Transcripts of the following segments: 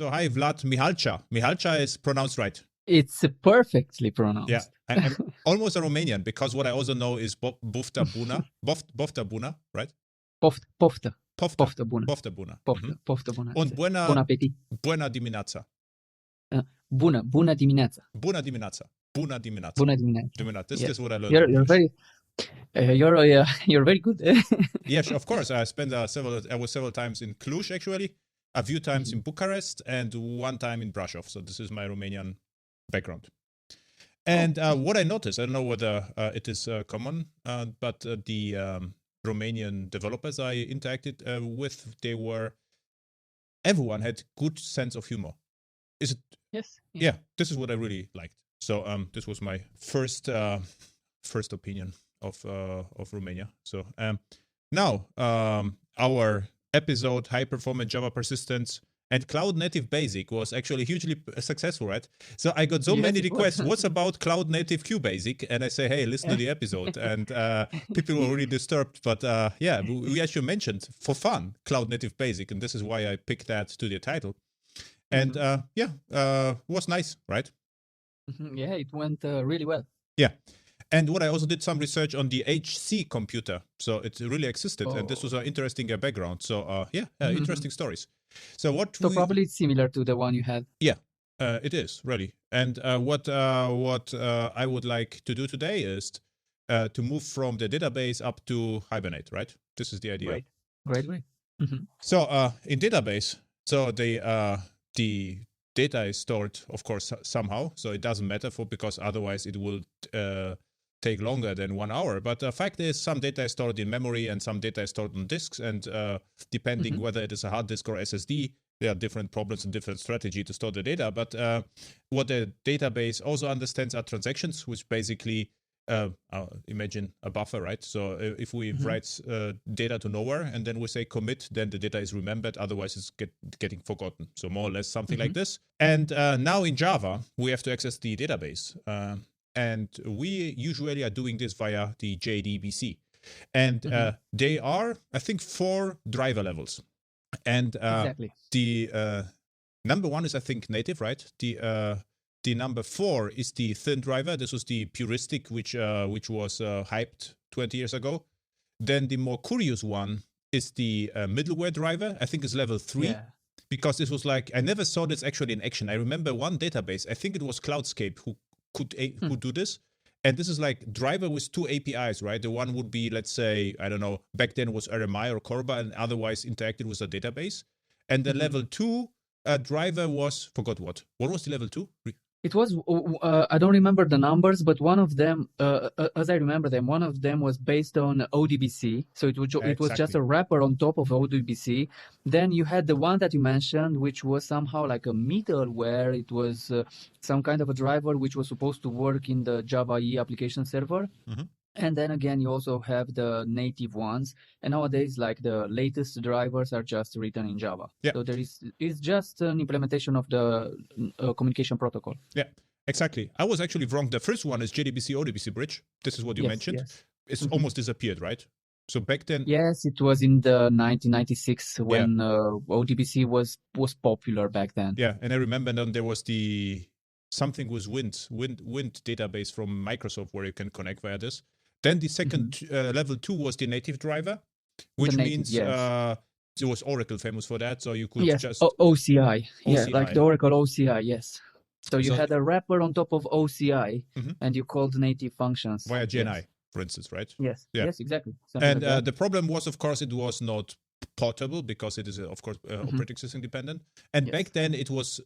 So hi, Vlad Mihalcha. Mihalcha is pronounced right. It's perfectly pronounced. Yeah, I'm almost a Romanian because what I also know is Bofta Buna. Bofta Buna, right? Poftă. Pofta. Poftă bună. Pofta Buna. Poftă bună. Und Bon appetit. Buena dimineața. Bună dimineața. Bună dimineața. Bună dimineața. Bună dimineața. This is what I learned. You're very good. Yes, of course. I was several times in Cluj, actually, a few times in Bucharest, and one time in Brașov. So this is my Romanian background. And what I noticed, I don't know whether it is common, but the Romanian developers I interacted with, everyone had good sense of humor. Is it? Yes. Yeah, this is what I really liked. So this was my first opinion of Romania. So now our episode, High Performance Java Persistence and Cloud Native Basic, was actually hugely successful, right? So I got so many requests. What's about Cloud Native QBasic? And I say, hey, listen to the episode. And people were really disturbed. But yeah, we actually mentioned for fun Cloud Native Basic, and this is why I picked that to the title. And was nice, right? Yeah, it went really well. Yeah. And what I also did some research on the HC computer. So it really existed. And this was an interesting background. So interesting stories. So probably it's similar to the one you had. Yeah, it is really. And what I would like to do today is to move from the database up to Hibernate, right? This is the idea. Great. So in database, so the data is stored, of course, somehow. So it doesn't matter because otherwise it will take longer than 1 hour. But the fact is, some data is stored in memory and some data is stored on disks. And depending whether it is a hard disk or SSD, there are different problems and different strategy to store the data. But what the database also understands are transactions, which basically imagine a buffer, right? So if we write data to nowhere and then we say commit, then the data is remembered. Otherwise, it's getting forgotten. So more or less something like this. And now in Java, we have to access the database. And we usually are doing this via the JDBC. And they are, I think, 4 driver levels. And the number 1 is, I think, native, right? The number 4 is the thin driver. This was the puristic, which was hyped 20 years ago. Then the more curious one is the middleware driver. I think it's level 3. Yeah. Because this was like, I never saw this actually in action. I remember one database, I think it was Cloudscape, who do this. And this is like driver with 2 APIs, right? The one would be, let's say, I don't know, back then was RMI or Corba, and otherwise interacted with a database. And the level 2 driver was, forgot what. What was the level 2? It was, I don't remember the numbers, but one of them, as I remember them, one of them was based on ODBC. So it was just a wrapper on top of ODBC. Then you had the one that you mentioned, which was somehow like a middleware. It was some kind of a driver which was supposed to work in the Java EE application server. And then again, you also have the native ones. And nowadays, like the latest drivers are just written in Java. Yeah. So it's just an implementation of the communication protocol. Yeah, exactly. I was actually wrong. The first one is JDBC-ODBC bridge. This is what you mentioned. Yes. It's almost disappeared, right? So back then... Yes, it was in the 1996 when ODBC was popular back then. Yeah, and I remember then there was something with Wind database from Microsoft where you can connect via this. Then the second level 2 was the native driver, which means it was Oracle famous for that. So you could just OCI. Yeah, like the Oracle OCI. Yes. So you had a wrapper on top of OCI, and you called native functions via GNI, for instance, right? Yes. Yeah. Yes, exactly. Something and the problem was, of course, it was not portable because it is, of course, operating system dependent. And back then, it was.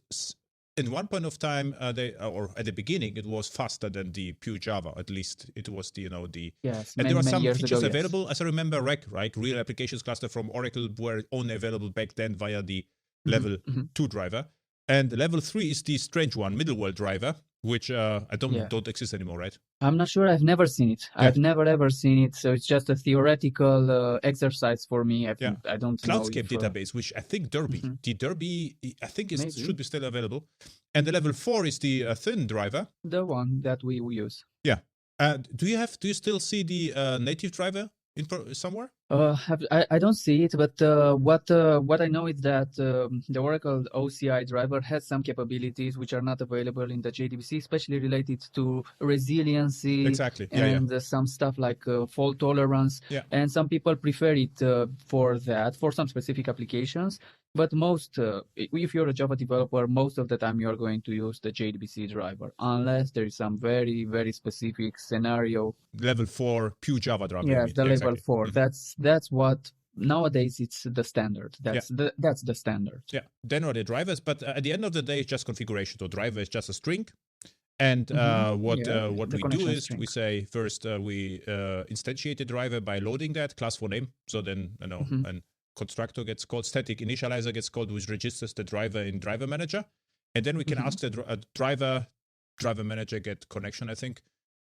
In one point of time, or at the beginning, it was faster than the pure Java. At least it was Yes, and there were some features available. As I remember, right? Real applications cluster from Oracle were only available back then via the level 2 driver. And level 3 is the strange one, middleware driver, which don't exist anymore, right? I'm not sure. I've never seen it. Yeah. I've never ever seen it. So it's just a theoretical exercise for me. I don't know. Cloudscape database, which I think Derby. The Derby, I think should be still available. And the level 4 is the thin driver. The one that we use. Yeah. Do you still see the native driver somewhere? I don't see it, but what I know is that the Oracle OCI driver has some capabilities which are not available in the JDBC, especially related to resiliency and some stuff like fault tolerance. Yeah. And some people prefer it for that, for some specific applications. But if you're a Java developer, most of the time you are going to use the JDBC driver, unless there is some very, very specific scenario. Level 4 pure Java driver. Yes, the level 4. That's what nowadays it's the standard. That's the standard. Yeah, then are the drivers, but at the end of the day, it's just configuration. So driver is just a string. And what we do is we say first we instantiate the driver by loading that class for name. So then and constructor gets called, static initializer gets called, which registers the driver in driver manager. And then we can ask the driver manager get connection, I think.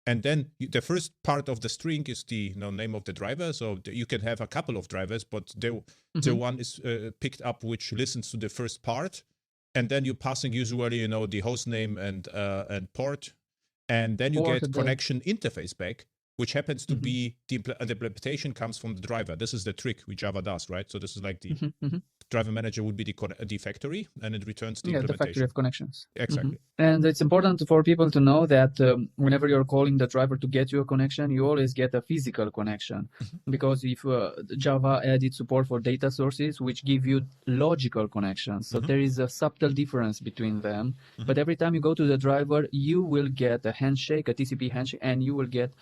And then the first part of the string is the name of the driver. So you can have a couple of drivers, but the one is picked up which listens to the first part. And then you're passing usually, the host name and port. And then you get connection interface back, which happens to be the implementation comes from the driver. This is the trick which Java does, right? So this is like the driver manager would be the factory, and it returns the implementation. The factory of connections. Exactly. And it's important for people to know that whenever you're calling the driver to get you a connection, you always get a physical connection. Because if Java added support for data sources, which give you logical connections. So there is a subtle difference between them. But every time you go to the driver, you will get a handshake, a TCP handshake, and you will get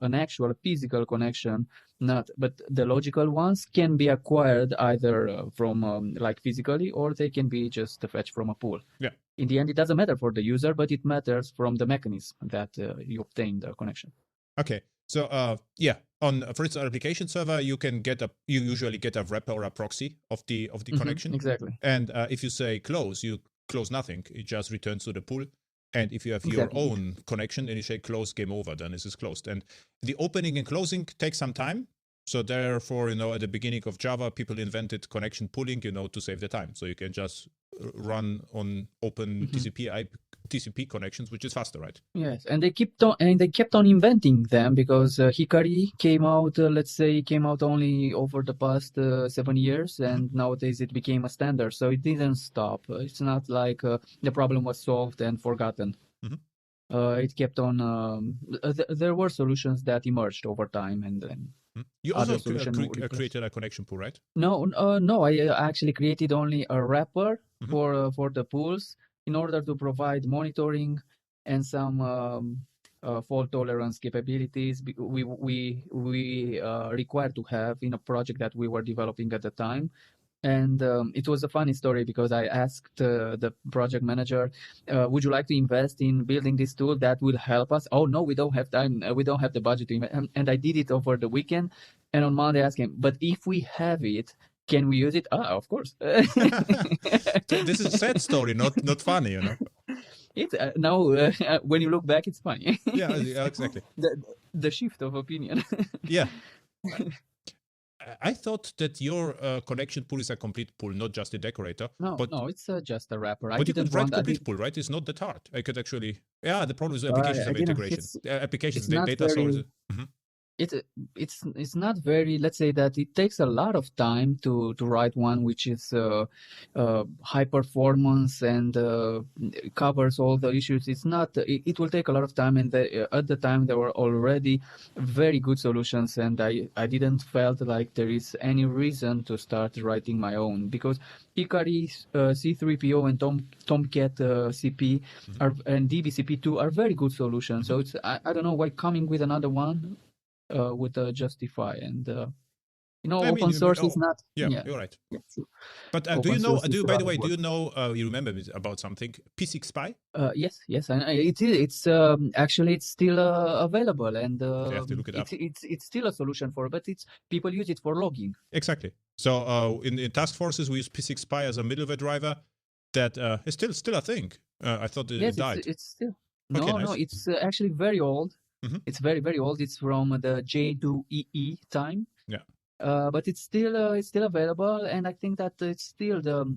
an actual physical connection, but the logical ones can be acquired either from like physically, or they can be just fetched from a pool. Yeah. In the end, it doesn't matter for the user, but it matters from the mechanism that you obtain the connection. Okay. So on for instance, application server, you usually get a wrapper or a proxy of the connection. Exactly. And if you say close, you close nothing. It just returns to the pool. And if you have your own connection and you say close, game over, then this is closed. And the opening and closing takes some time. So therefore, at the beginning of Java, people invented connection pooling, to save the time. So you can just run on open TCP connections, which is faster, right? Yes, and they kept on inventing them because Hikari came out only over the past 7 years, and nowadays it became a standard. So it didn't stop. It's not like the problem was solved and forgotten. It kept on. There were solutions that emerged over time, and then. You also created a connection pool, right? No. I actually created only a wrapper for the pools in order to provide monitoring and some fault tolerance capabilities we required to have in a project that we were developing at the time. And it was a funny story because I asked the project manager, would you like to invest in building this tool that will help us? Oh, no, we don't have time. We don't have the budget to invest. And I did it over the weekend. And on Monday, I asked him, but if we have it, can we use it? Of course. This is a sad story, not funny, It's now when you look back, it's funny. Yeah, exactly. The shift of opinion. Yeah. I thought that your connection pool is a complete pool, not just a decorator. No, it's just a wrapper. But you could write complete pool, right? It's not that hard. I could actually. Yeah, the problem is applications of integration. Applications, data sources. It's not very, let's say that it takes a lot of time to write one which is high performance and covers all the issues. It will take a lot of time, and at the time there were already very good solutions, and I didn't felt like there is any reason to start writing my own, because Hikari, C3PO, and Tomcat CP and DBCP2 are very good solutions. So I don't know why coming with another one would justify, and open source is not. Yeah, you're right. Yeah, true. But do you know? You remember about something? P6 Spy? Yes, it's actually it's still available, and you have to look it up. It's still a solution but people use it for logging. Exactly. So in task forces, we use P6 Spy as a middleware driver that is still a thing. I thought it died. It's still no, it's actually very old. It's very, very old. It's from the J2EE time. Yeah. But it's still available, and I think that it's still the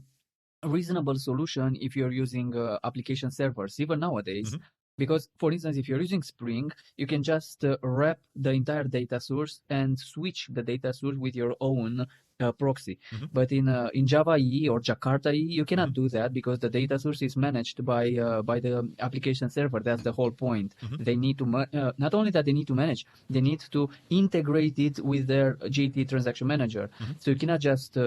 reasonable solution if you're using application servers, even nowadays. Because, for instance, if you're using Spring, you can just wrap the entire data source and switch the data source with your own proxy. But in Java EE or Jakarta EE, you cannot do that because the data source is managed by the application server. That's the whole point. They need to not only that they need to manage, they need to integrate it with their JT transaction manager. So you cannot just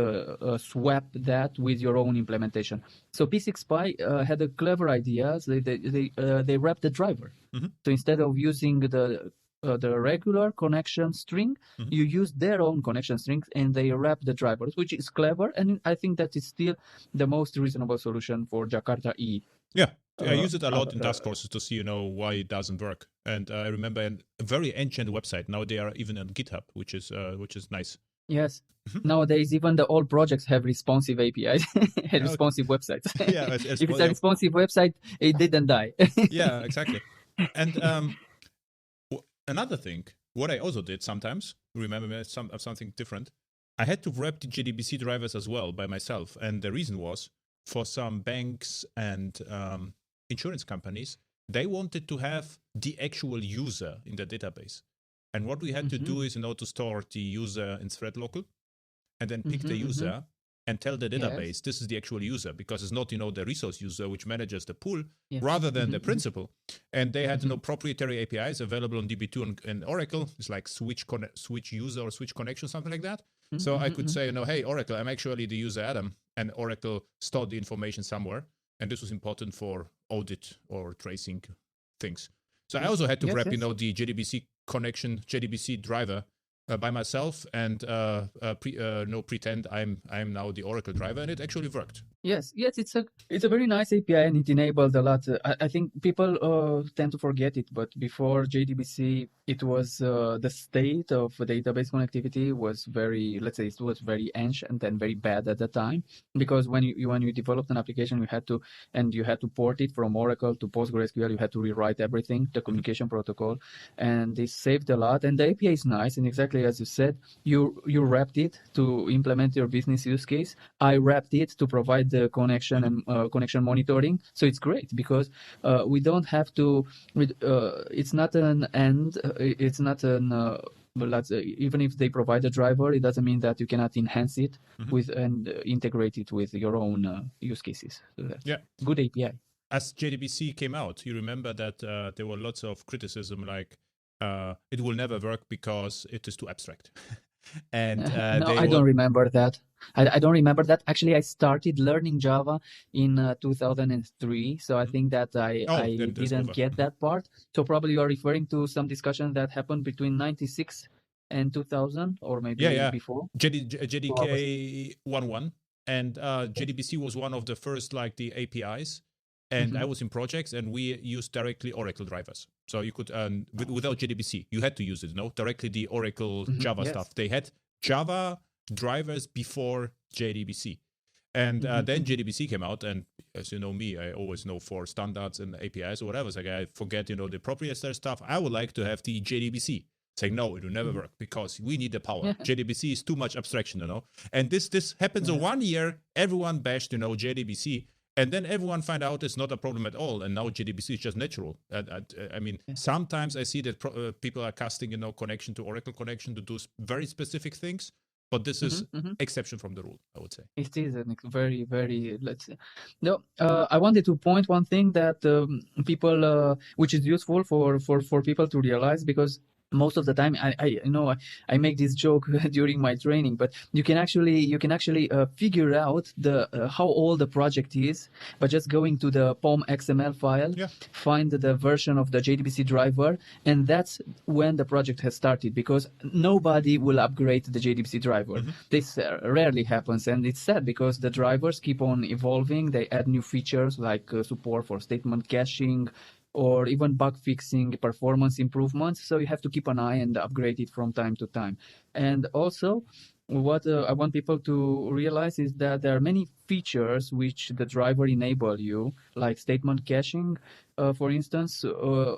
swap that with your own implementation. So P6Py had a clever idea. So they wrapped the driver. So instead of using the regular connection string, you use their own connection strings and they wrap the drivers, which is clever. And I think that is still the most reasonable solution for Jakarta E. Yeah, I use it a lot in task forces to see, why it doesn't work. And I remember a very ancient website. Now they are even on GitHub, which is nice. Yes. Nowadays, even the old projects have responsive APIs, responsive websites. Yeah, if it's a responsive website, it didn't die. Yeah, exactly. And another thing, what I also did sometimes, remember something different, I had to wrap the JDBC drivers as well by myself. And the reason was, for some banks and insurance companies, they wanted to have the actual user in the database. And what we had to do is, to store the user in thread local and then pick the user and tell the database, this is the actual user, because it's not, the resource user which manages the pool rather than the principal. And they had, proprietary APIs available on DB2 and Oracle. It's like switch user or switch connection, something like that. So I could say, hey, Oracle, I'm actually the user Adam, and Oracle stored the information somewhere. And this was important for audit or tracing things. So I also had to wrap, the JDBC connection, JDBC driver by myself and pretend I'm now the Oracle driver, and it actually worked. Yes, it's a very nice API, and it enabled a lot. I think people tend to forget it, but before JDBC, it was the state of database connectivity was very, let's say, it was very ancient and very bad at the time, because when you developed an application, you had to port it from Oracle to PostgreSQL. You had to rewrite everything, the communication protocol, and this saved a lot. And the API is nice, and exactly as you said, you wrapped it to implement your business use case. I wrapped it to provide the connection and connection monitoring. So it's great because we don't have to. It's not an end. It's not an. Even if they provide a driver, it doesn't mean that you cannot enhance it with and integrate it with your own use cases. So good API. As JDBC came out, you remember that there were lots of criticism, like it will never work because it is too abstract. And I don't remember that. I don't remember that. Actually, I started learning Java in 2003, so I think that I didn't get that part. So probably you are referring to some discussion that happened between 96 and 2000, or maybe before. JDK 1.1, and JDBC was one of the first, like, the APIs. And I was in projects, and we used directly Oracle drivers. So you could, without JDBC, you had to use it, directly the Oracle Java stuff. They had Java drivers before JDBC. And then JDBC came out, and as you know me, I always know for standards and APIs or whatever. It's like I forget, the proprietary stuff. I would like to have the JDBC. It's like, no, it will never work because we need the power. JDBC is too much abstraction, And this happens in 1 year. Everyone bashed, JDBC. And then everyone find out it's not a problem at all. And now JDBC is just natural. I mean, sometimes I see that people are casting, connection to Oracle connection to do very specific things. But this is exception from the rule, I would say. It is a very, very, let's say. No, I wanted to point one thing that people, which is useful for people to realize, because most of the time I make this joke during my training, but you can actually figure out how old the project is by just going to the POM XML file, find the version of the JDBC driver, and that's when the project has started, because nobody will upgrade the JDBC driver. This rarely happens, and it's sad because the drivers keep on evolving. They add new features like support for statement caching, or even bug fixing, performance improvements. So you have to keep an eye and upgrade it from time to time. And also, what I want people to realize is that there are many features which the driver enable you, like statement caching, for instance,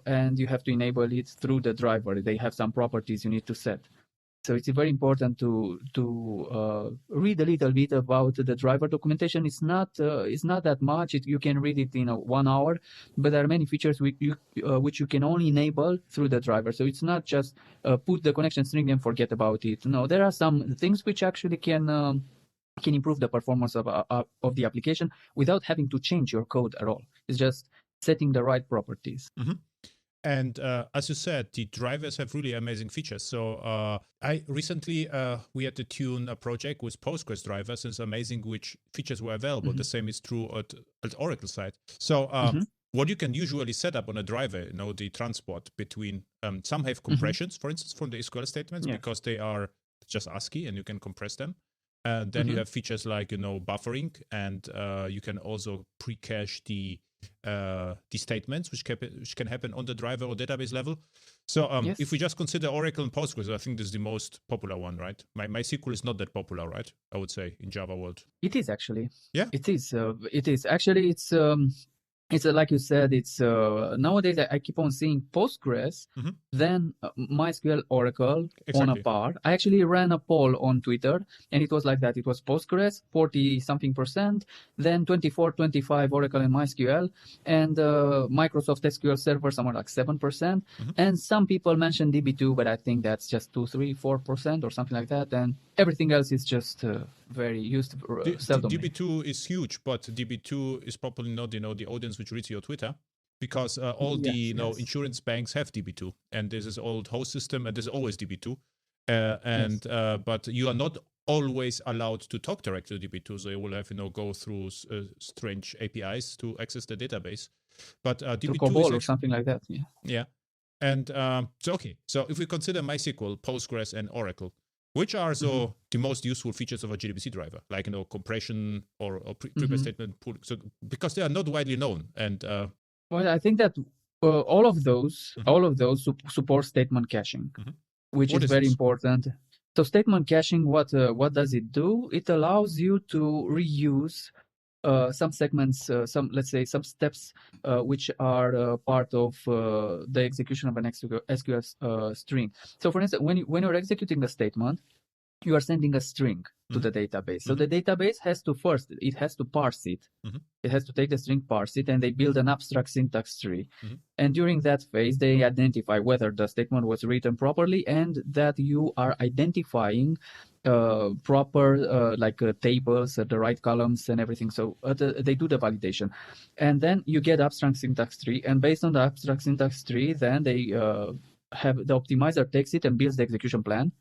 and you have to enable it through the driver. They have some properties you need to set. So it's very important to read a little bit about the driver documentation. It's not that much. You can read it in 1 hour, but there are many features which you can only enable through the driver. So it's not just put the connection string and forget about it. No, there are some things which actually can improve the performance of the application without having to change your code at all. It's just setting the right properties. Mm-hmm. And as you said, the drivers have really amazing features. So I recently, we had to tune a project with Postgres drivers, and it's amazing which features were available. Mm-hmm. The same is true at Oracle side. So what you can usually set up on a driver, the transport between, some have compressions, for instance, from the SQL statements, because they are just ASCII and you can compress them. Then you have features like, buffering, and you can also pre-cache the statements, which can happen on the driver or database level. So if we just consider Oracle and Postgres, I think this is the most popular one, right? MySQL is not that popular, right? I would say in Java world. It is actually. Yeah. It is. It is actually. It's like you said. It's nowadays I keep on seeing Postgres, then MySQL, Oracle on a par. I actually ran a poll on Twitter, and it was like that. It was Postgres 40-something%, then 24-25 Oracle and MySQL, and Microsoft SQL Server somewhere like 7%. And some people mentioned DB2, but I think that's just 2-4% or something like that. And everything else is just very used seldom. DB2 is huge, but DB2 is probably not the audience which reads your Twitter, because all the insurance banks have DB2, and this is old host system, and there's always DB2, but you are not always allowed to talk directly to DB2, so you will have go through strange APIs to access the database. But DB2 COBOL or something like that. Yeah. And so if we consider MySQL, Postgres, and Oracle, which are the most useful features of a JDBC driver, like compression or prepared statement pool? So because they are not widely known, and well, I think that all of those support statement caching, which is very important. So statement caching, what does it do? It allows you to reuse some segments, let's say some steps which are part of the execution of an SQL string. So for instance, when you're executing a statement, you are sending a string to the database. So the database has to parse it. It has to take the string, parse it, and they build an abstract syntax tree. And during that phase, they identify whether the statement was written properly and that you are identifying proper tables, the right columns and everything. So they do the validation. And then you get abstract syntax tree. And based on the abstract syntax tree, then they have the optimizer takes it and builds the execution plan.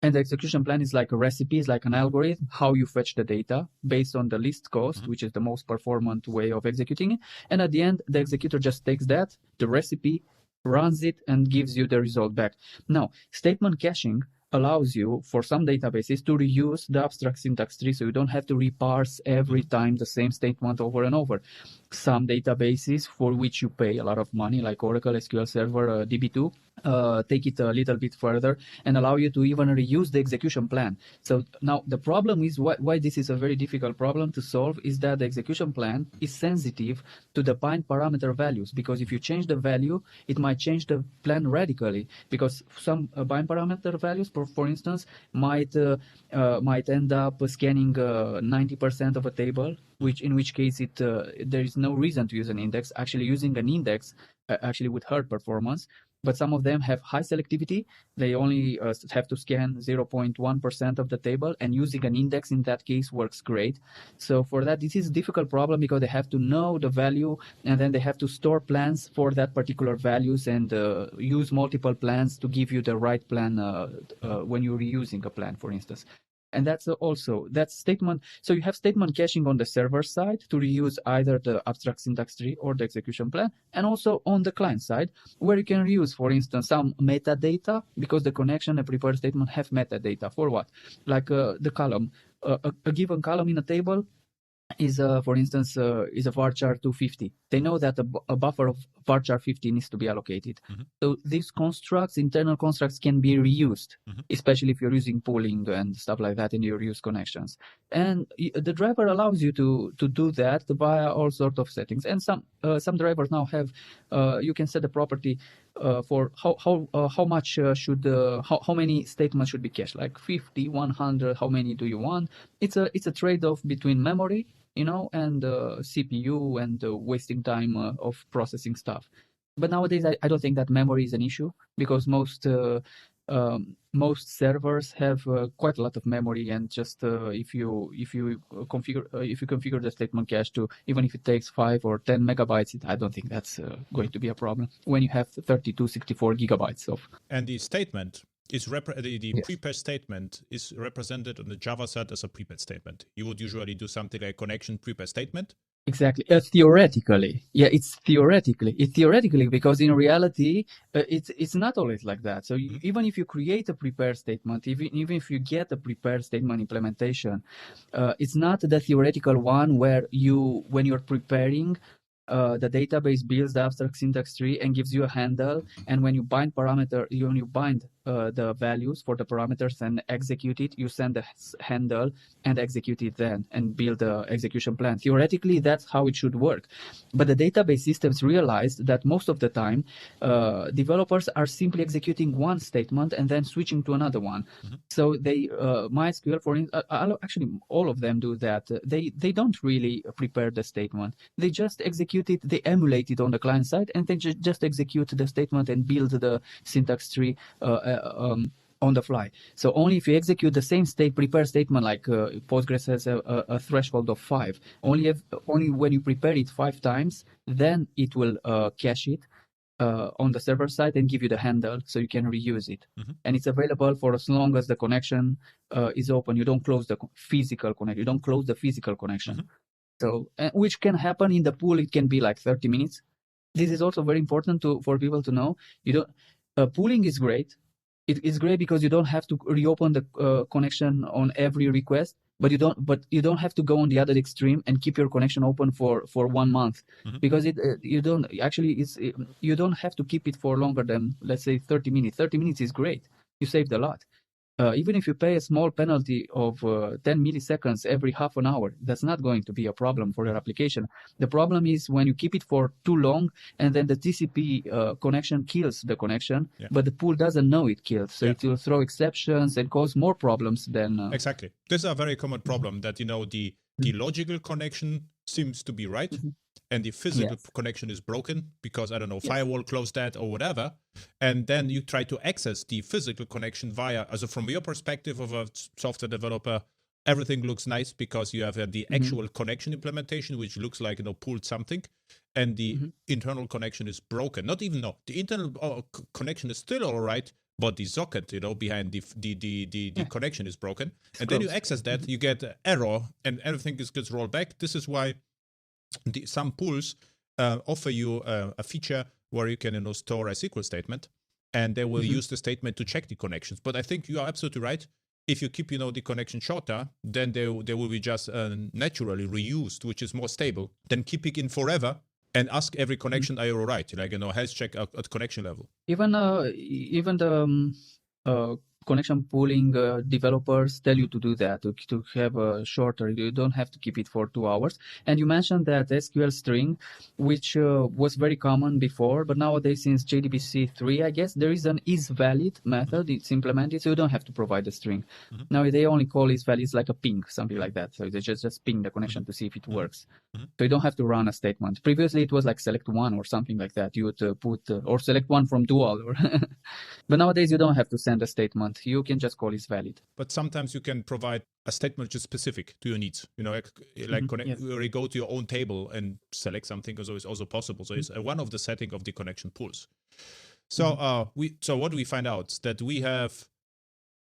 And the execution plan is like a recipe, is like an algorithm, how you fetch the data based on the least cost, which is the most performant way of executing it. And at the end, the executor just takes that, the recipe, runs it, and gives you the result back. Now, statement caching allows you, for some databases, to reuse the abstract syntax tree, so you don't have to reparse every time the same statement over and over. Some databases for which you pay a lot of money, like Oracle, SQL Server, DB2, take it a little bit further and allow you to even reuse the execution plan. So now the problem is why this is a very difficult problem to solve is that the execution plan is sensitive to the bind parameter values, because if you change the value, it might change the plan radically, because some bind parameter values, for instance, might end up scanning 90% of a table, in which case there is no reason to use an index. Actually, using an index actually would hurt performance. But some of them have high selectivity. They only have to scan 0.1% of the table, and using an index in that case works great. So for that, this is a difficult problem because they have to know the value, and then they have to store plans for that particular values and use multiple plans to give you the right plan when you're reusing a plan, for instance. And that's statement. So you have statement caching on the server side to reuse either the abstract syntax tree or the execution plan, and also on the client side, where you can reuse, for instance, some metadata, because the connection and prepared statement have metadata. For what? Like the column. A given column in a table is, for instance, is a varchar 250. They know that a buffer of varchar 50 needs to be allocated. So these constructs, internal constructs, can be reused, especially if you're using pooling and stuff like that in your reuse connections. And the driver allows you to do that via all sorts of settings. And some drivers now have, you can set the property for how much should how many statements should be cached, like 50, 100. How many do you want? It's a trade-off between memory, and CPU and wasting time of processing stuff. But nowadays, I don't think that memory is an issue, because most servers have quite a lot of memory, and just if you configure the statement cache to, even if it takes 5 or 10 megabytes, I don't think that's going to be a problem when you have 32, 64 gigabytes of. And the statement is the prepared statement is represented on the Java side as a prepared statement. You would usually do something like connection prepared statement. Exactly. Theoretically, it's theoretically, because in reality, it's not always like that. So even if you create a prepared statement, even if you get a prepared statement implementation, it's not the theoretical one where when you're preparing, the database builds the abstract syntax tree and gives you a handle, and when you bind the values for the parameters and execute it, you send the handle and execute it then and build the execution plan. Theoretically, that's how it should work. But the database systems realized that most of the time, developers are simply executing one statement and then switching to another one. So MySQL, for instance, actually all of them do that. They don't really prepare the statement. They just execute it, they emulate it on the client side, and they just execute the statement and build the syntax tree on the fly. So only if you execute the same prepare statement, like Postgres has a threshold of 5, only when you prepare it 5 times, then it will cache it on the server side and give you the handle so you can reuse it. And it's available for as long as the connection is open. You don't close the physical connection. You don't close the physical connection. So, which can happen in the pool. It can be like 30 minutes. This is also very important for people to know. Pooling is great. It is great because you don't have to reopen the connection on every request, but you don't have to go on the other extreme and keep your connection open for 1 month, because you don't have to keep it for longer than, let's say, 30 minutes. 30 minutes is great. You saved a lot. Even if you pay a small penalty of 10 milliseconds every half an hour, that's not going to be a problem for your application. The problem is when you keep it for too long, and then the TCP connection kills the connection, but the pool doesn't know it killed. So it will throw exceptions and cause more problems than... Exactly. This is a very common problem, that, the logical connection seems to be right, and the physical connection is broken because, I don't know, firewall closed that or whatever. And then you try to access the physical connection via, also from your perspective of a software developer, everything looks nice because you have the actual connection implementation, which looks like, pulled something, and the internal connection is broken. The internal connection is still all right, but the socket, behind the connection is broken. And then you access that, you get error, and everything gets rolled back. This is why some pools offer you a feature where you can store a SQL statement, and they will use the statement to check the connections. But I think you are absolutely right. If you keep the connection shorter, then they will be just naturally reused, which is more stable than keeping in forever and ask every connection, are you all right? Like, health check at connection level. Even the connection pooling developers tell you to do that, to have a shorter. You don't have to keep it for 2 hours. And you mentioned that SQL string, which was very common before, but nowadays, since JDBC 3, I guess, there is an isValid method. It's implemented, so you don't have to provide the string. Now they only call isValid, it's like a ping, something like that. So they just ping the connection to see if it works. So you don't have to run a statement. Previously, it was like select one or something like that. You would put, or select one from dual. But nowadays, you don't have to send a statement. You can just call isValid. But sometimes you can provide a statement which is specific to your needs. You go to your own table and select something, is also possible. So it's one of the setting of the connection pools. So what do we find out? That we have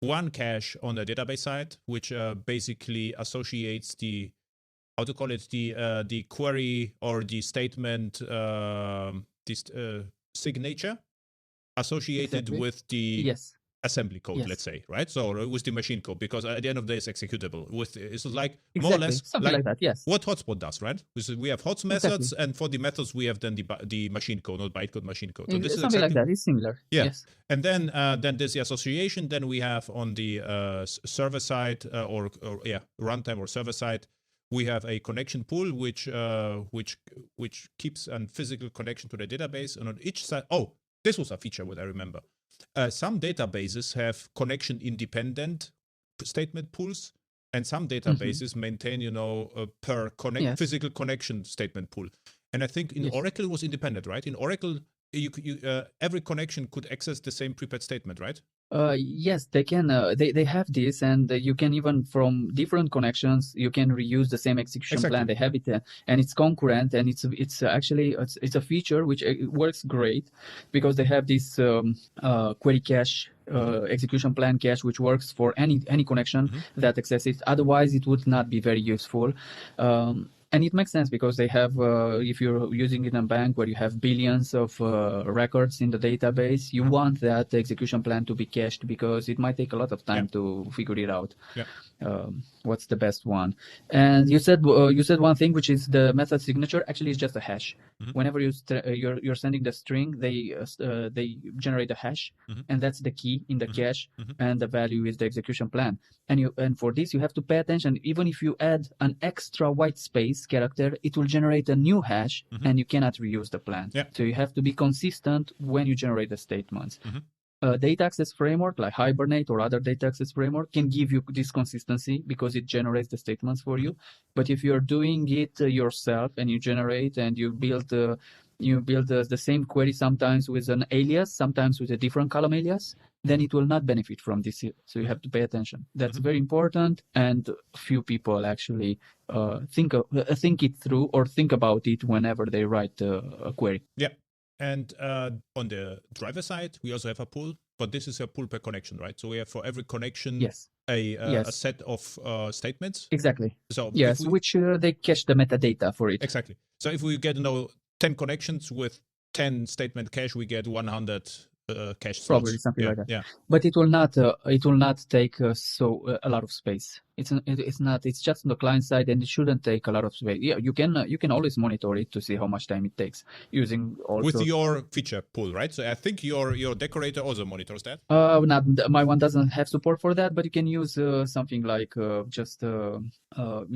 one cache on the database side, which basically associates the query or the statement, signature associated with the assembly code, Yes. let's say, right? So with the machine code, because at the end of the day, it's executable. It's like Exactly. more or less Something like that. Yes. what hotspot does, right? We have hot methods, and for the methods we have then the machine code, not bytecode, machine code. So this is Something exactly, like that. It's similar. yeah. Yes. And then there's the association. Then we have on the server side or runtime or server side, we have a connection pool which keeps a physical connection to the database. And on each side, this was a feature what I remember. Some databases have connection independent statement pools, and some databases maintain, per physical connection statement pool. And I think in Oracle it was independent, right? In Oracle, you every connection could access the same prepared statement, right? Yes, they can. They have this, and you can even from different connections you can reuse the same execution plan. They have it, and it's concurrent, and it's actually it's a feature which works great because they have this query cache. Execution plan cache, which works for any connection that accesses. Otherwise, it would not be very useful. And it makes sense because they have, if you're using it in a bank where you have billions of records in the database, you want that execution plan to be cached because it might take a lot of time to figure it out. What's the best one? And you said one thing, which is the method signature. Actually, it's just a hash. Whenever you're sending the string, they generate a hash, and that's the key in the cache, and the value is the execution plan. And for this, you have to pay attention. Even if you add an extra white space character, it will generate a new hash, and you cannot reuse the plan. So you have to be consistent when you generate the statements. Data access framework like Hibernate or other data access framework can give you this consistency because it generates the statements for you. But if you're doing it yourself and you generate and you build the same query sometimes with an alias, sometimes with a different column alias, then it will not benefit from this. So you have to pay attention. That's very important, and few people actually think it through or think about it whenever they write a query. Yeah. And on the driver side, we also have a pool, but this is a pool per connection, right? So we have for every connection a set of statements. Exactly. So which they cache the metadata for it. Exactly. So if we get 10 connections with 10 statement cache, we get 100 cache slots. Probably something like that. Yeah. But it will not take a lot of space. It's just on the client side, and it shouldn't take a lot of space. Yeah, you can always monitor it to see how much time it takes using also with your feature pool, right? So I think your decorator also monitors that. My one doesn't have support for that, but you can use something like just in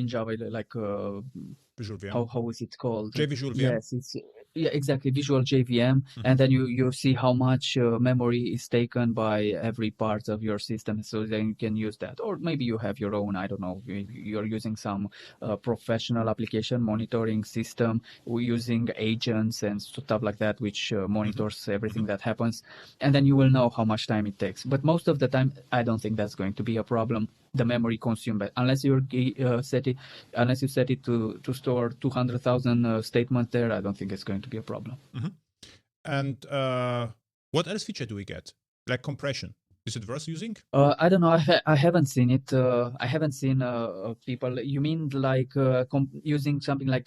Java like Visual VM. How is it called? JVisual VM. Yes, exactly, Visual JVM, and then you see how much memory is taken by every part of your system, so then you can use that. Or maybe you have your own, I don't know, you're using some professional application monitoring system, using agents and stuff like that, which monitors everything that happens, and then you will know how much time it takes. But most of the time, I don't think that's going to be a problem. The memory consumed, unless you set it to store 200,000 statements there, I don't think it's going to be a problem. And what else feature do we get? Like compression. Is it worth using? I don't know. I haven't seen it. I haven't seen people. You mean like using something like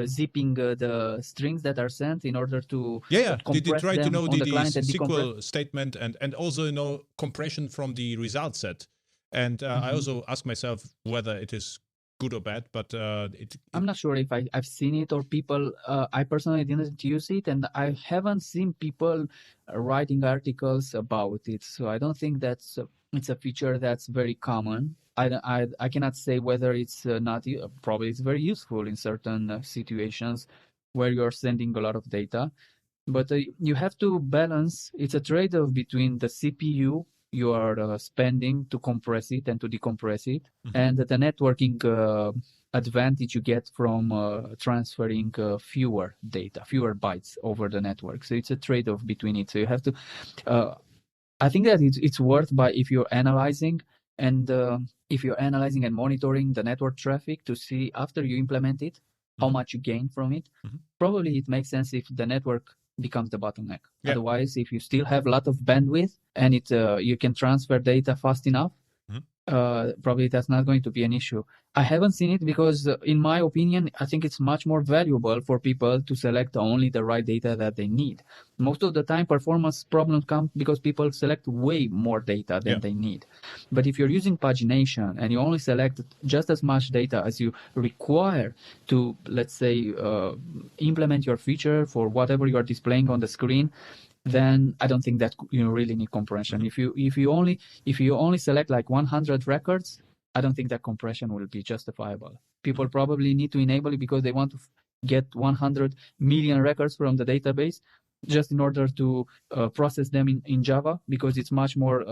zipping the strings that are sent in order to Did you try to know the SQL statement and also compression from the result set? And I also ask myself whether it is good or bad, but I'm not sure if I've seen it or people. I personally didn't use it, and I haven't seen people writing articles about it. So I don't think it's a feature that's very common. I cannot say whether it's not. Probably it's very useful in certain situations where you're sending a lot of data, but you have to balance. It's a trade-off between the CPU you are spending to compress it and to decompress it, and the networking advantage you get from transferring fewer bytes over the network. So it's a trade-off between it. So you have to. I think that it's worth if you're analyzing and monitoring the network traffic to see after you implement it how much you gain from it. Probably it makes sense if the network becomes the bottleneck. Otherwise, if you still have a lot of bandwidth and you can transfer data fast enough, probably that's not going to be an issue. I haven't seen it because, in my opinion, I think it's much more valuable for people to select only the right data that they need. Most of the time, performance problems come because people select way more data than they need. But if you're using pagination and you only select just as much data as you require to, let's say, implement your feature for whatever you are displaying on the screen, then I don't think that you really need compression. If you only select like 100 records, I don't think that compression will be justifiable. People probably need to enable it because they want to get 100 million records from the database just in order to process them in Java, because it's much more,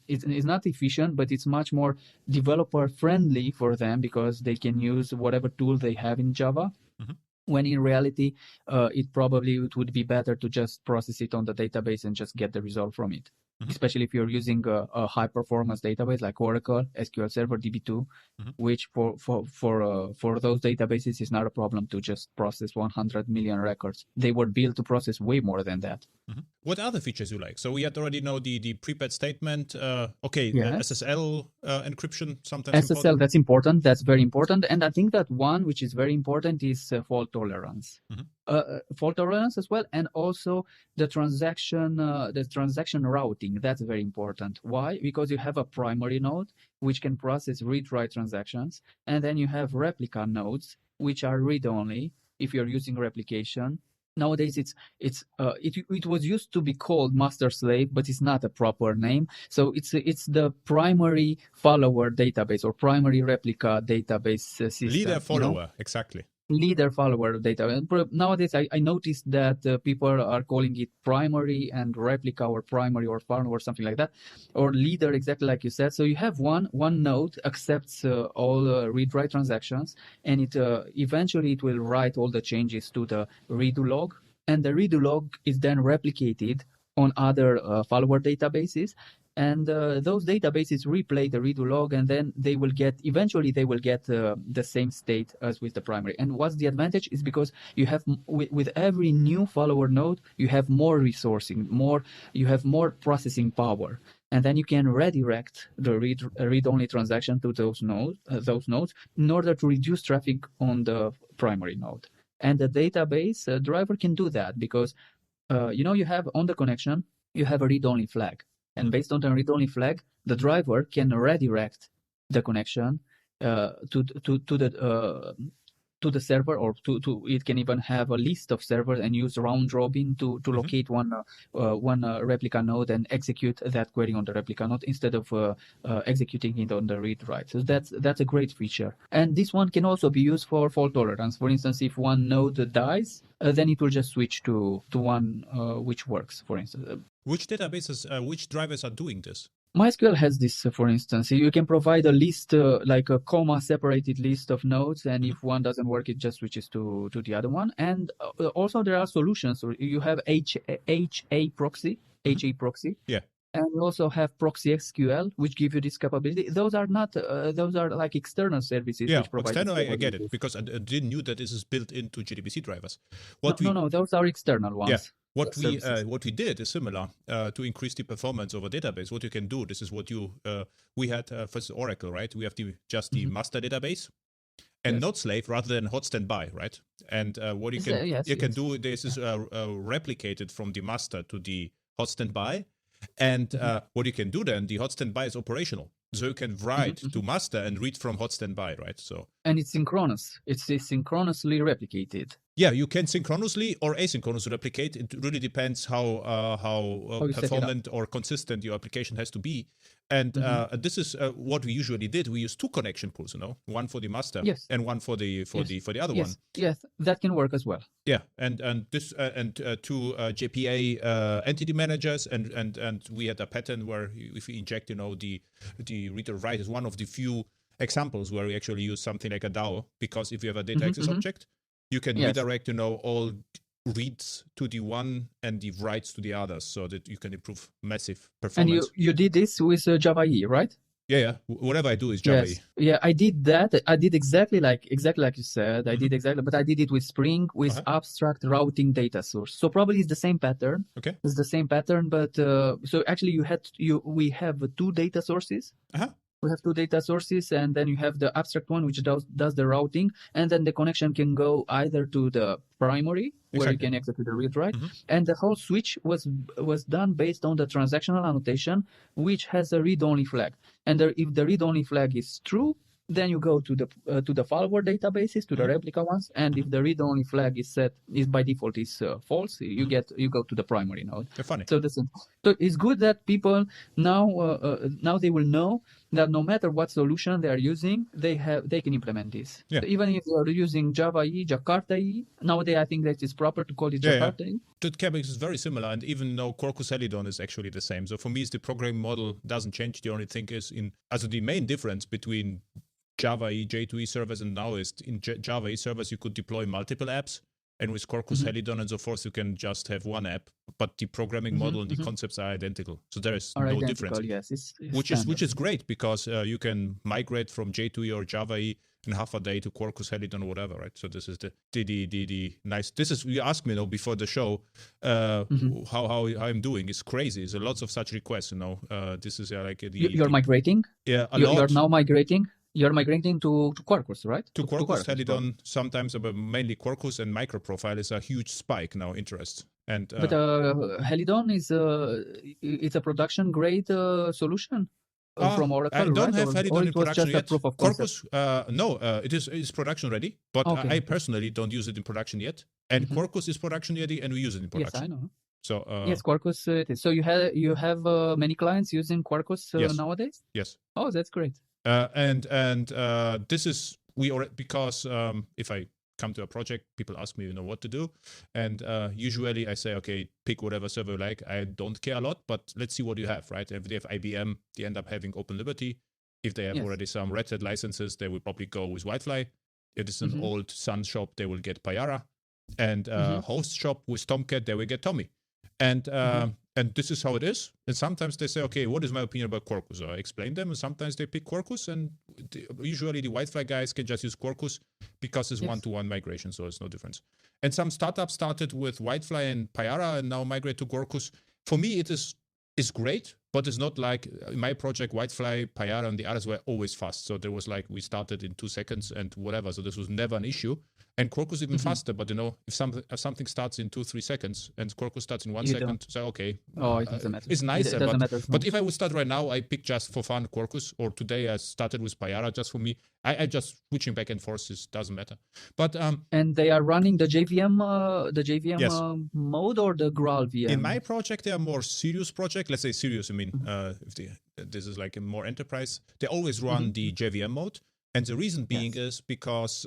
it's not efficient, but it's much more developer friendly for them because they can use whatever tool they have in Java. When in reality, it would be better to just process it on the database and just get the result from it. Especially if you're using a high performance database like Oracle, SQL Server, DB2, which for those databases is not a problem to just process 100 million records. They were built to process way more than that. What other features you like? So we had already know the prepared statement. SSL encryption sometimes. SSL, important. That's important. That's very important. And I think that one which is very important is fault tolerance. Fault tolerance as well, and also the transaction routing. That's very important. Why? Because you have a primary node which can process read-write transactions, and then you have replica nodes which are read-only if you're using replication. Nowadays, it was used to be called master-slave, but it's not a proper name. So it's the primary follower database or primary replica database system. Leader-follower, exactly. Leader-follower data. And nowadays, I noticed that people are calling it primary and replica or primary or follower or something like that, or leader, exactly like you said. So you have one node accepts all read-write transactions, and it eventually it will write all the changes to the redo log, and the redo log is then replicated on other follower databases. And those databases replay the redo log, and then eventually they will get the same state as with the primary. And what's the advantage is because you have, with every new follower node, you have more resourcing, you have more processing power. And then you can redirect the read-only transaction to those nodes in order to reduce traffic on the primary node. And the database driver can do that because, you have on the connection, you have a read-only flag. And based on the read-only flag, the driver can redirect the connection to the server, or it can even have a list of servers and use round robin to locate one replica node and execute that query on the replica node instead of executing it on the read-write. So that's a great feature. And this one can also be used for fault tolerance. For instance, if one node dies, then it will just switch to one which works, for instance. Which databases, which drivers are doing this? MySQL has this, for instance. You can provide a list, like a comma-separated list of nodes, and if one doesn't work, it just switches to the other one. And also there are solutions. You have HA proxy. Yeah. And you also have proxy SQL, which give you this capability. Those are not, those are like external services. Yeah, which provide external, I get it, because I didn't know that this is built into JDBC drivers. No, those are external ones. Yeah. What we did is similar to increase the performance of a database. What you can do, this is what we had first Oracle, right? We have just the master database and not slave rather than hot standby, right? And what you can do, this is replicated from the master to the hot standby. And what you can do then, the hot standby is operational. So you can write to master and read from hot standby, right? And it's synchronous. It's synchronously replicated. Yeah, you can synchronously or asynchronously replicate. It really depends how performant or consistent your application has to be. And this is what we usually did. We use two connection pools, one for the master and one for the other one. Yes, that can work as well. Yeah, and two JPA entity managers, and we had a pattern where if we inject, the reader write is one of the few examples where we actually use something like a DAO, because if you have a data access object, you can redirect, all reads to the one and the writes to the others, so that you can improve massive performance. And you did this with Java EE, right? Yeah. Whatever I do is Java EE. Yeah, I did that. I did exactly like you said. But I did it with Spring with abstract routing data source. So probably it's the same pattern. Okay. It's the same pattern, but so actually we have two data sources. We have two data sources, and then you have the abstract one, which does the routing, and then the connection can go either to the primary, where you can execute the read write, and the whole switch was done based on the transactional annotation, which has a read-only flag. And if the read-only flag is true, then you go to the follower databases, to the replica ones, and if the read-only flag is by default false, you go to the primary node. Funny. So it's good that people now they will know that no matter what solution they are using, they can implement this. Yeah. So even if you are using Java EE, Jakarta EE, nowadays I think that it's proper to call it Jakarta EE. The CapEx is very similar, and even though Quarkus Helidon is actually the same. So for me, the programming model doesn't change. The only thing is the main difference between Java EE, J2E servers, and now is in Java EE servers, you could deploy multiple apps. And with Quarkus Helidon and so forth, you can just have one app, but the programming model and the concepts are identical. So there is no difference. Yes, it's which is great, because you can migrate from J2E or Java EE in half a day to Quarkus Helidon or whatever, right? So this is the nice. This is, you asked me before the show how I'm doing. It's crazy. There's lots of such requests. This is you're migrating. Yeah, you're now migrating. You're migrating to Quarkus, right? To Quarkus Helidon, sometimes, but mainly Quarkus and microprofile is a huge spike now interest. But Helidon it's a production grade solution from Oracle. I don't have right? Helidon in production yet. Quarkus, it's production ready, but I personally don't use it in production yet. And Quarkus is production ready, and we use it in production. Yes, I know. So yes, Quarkus it is. So you have many clients using Quarkus nowadays? Yes. Oh, that's great. This is because if I come to a project, people ask me, what to do, and usually I say, okay, pick whatever server you like. I don't care a lot, but let's see what you have, right? If they have IBM, they end up having OpenLiberty. If they have already some Red Hat licenses, they will probably go with Whitefly. If it's an old Sun shop, they will get Payara, and host shop with Tomcat, they will get Tommy, and this is how it is. And sometimes they say, okay, what is my opinion about Quarkus? So I explain them, and sometimes they pick Quarkus, and usually the Whitefly guys can just use Quarkus because it's one-to-one migration, so it's no difference. And some startups started with Whitefly and Payara and now migrate to Quarkus. For me, it's great, but it's not like in my project, Whitefly, Payara, and the others were always fast. So there was we started in 2 seconds and whatever. So this was never an issue. And Quarkus even faster, but if something starts in 2-3 seconds and Quarkus starts in 1 second, so okay. Oh, it doesn't matter. It's nicer, it doesn't matter. But if I would start right now, I pick just for fun Quarkus, or today I started with Payara just for me. I just switching back and forth, it doesn't matter. But and they are running the JVM yes. Mode or the Graal VM? In my project, they are more serious project. Let's say serious. I mean, this is like a more enterprise. They always run the JVM mode. And the reason being is because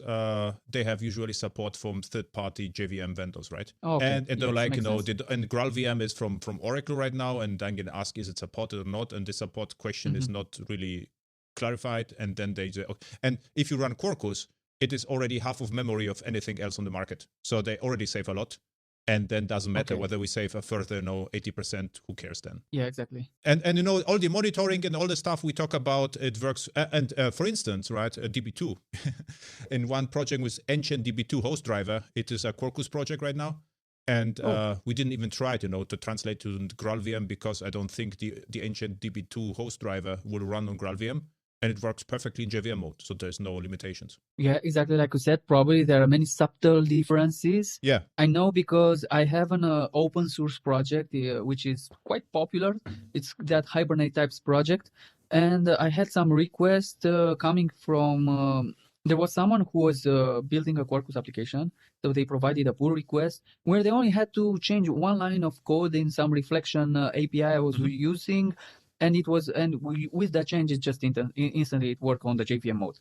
they have usually support from third-party JVM vendors, right? And they're and Graal VM is from Oracle right now, and I'm going to ask, is it supported or not? And the support question is not really clarified. And then they say, and if you run Quarkus, it is already half of memory of anything else on the market. So they already save a lot. And then doesn't matter whether we save a further 80%, who cares then? Yeah, exactly. And all the monitoring and all the stuff we talk about, it works. And for instance, right, DB2, in one project with Ancient DB2 host driver, it is a Quarkus project right now. And we didn't even try to translate to Graal VM because I don't think the Ancient DB2 host driver will run on Graal VM. And it works perfectly in JVM mode, so there's no limitations. Yeah, exactly. Like you said, probably there are many subtle differences. Yeah. I know because I have an open source project, which is quite popular. It's that Hibernate Types project. And I had some requests coming from... there was someone who was building a Quarkus application. So they provided a pull request where they only had to change one line of code in some reflection API I was using. And with that change, it just instantly it worked on the JVM mode.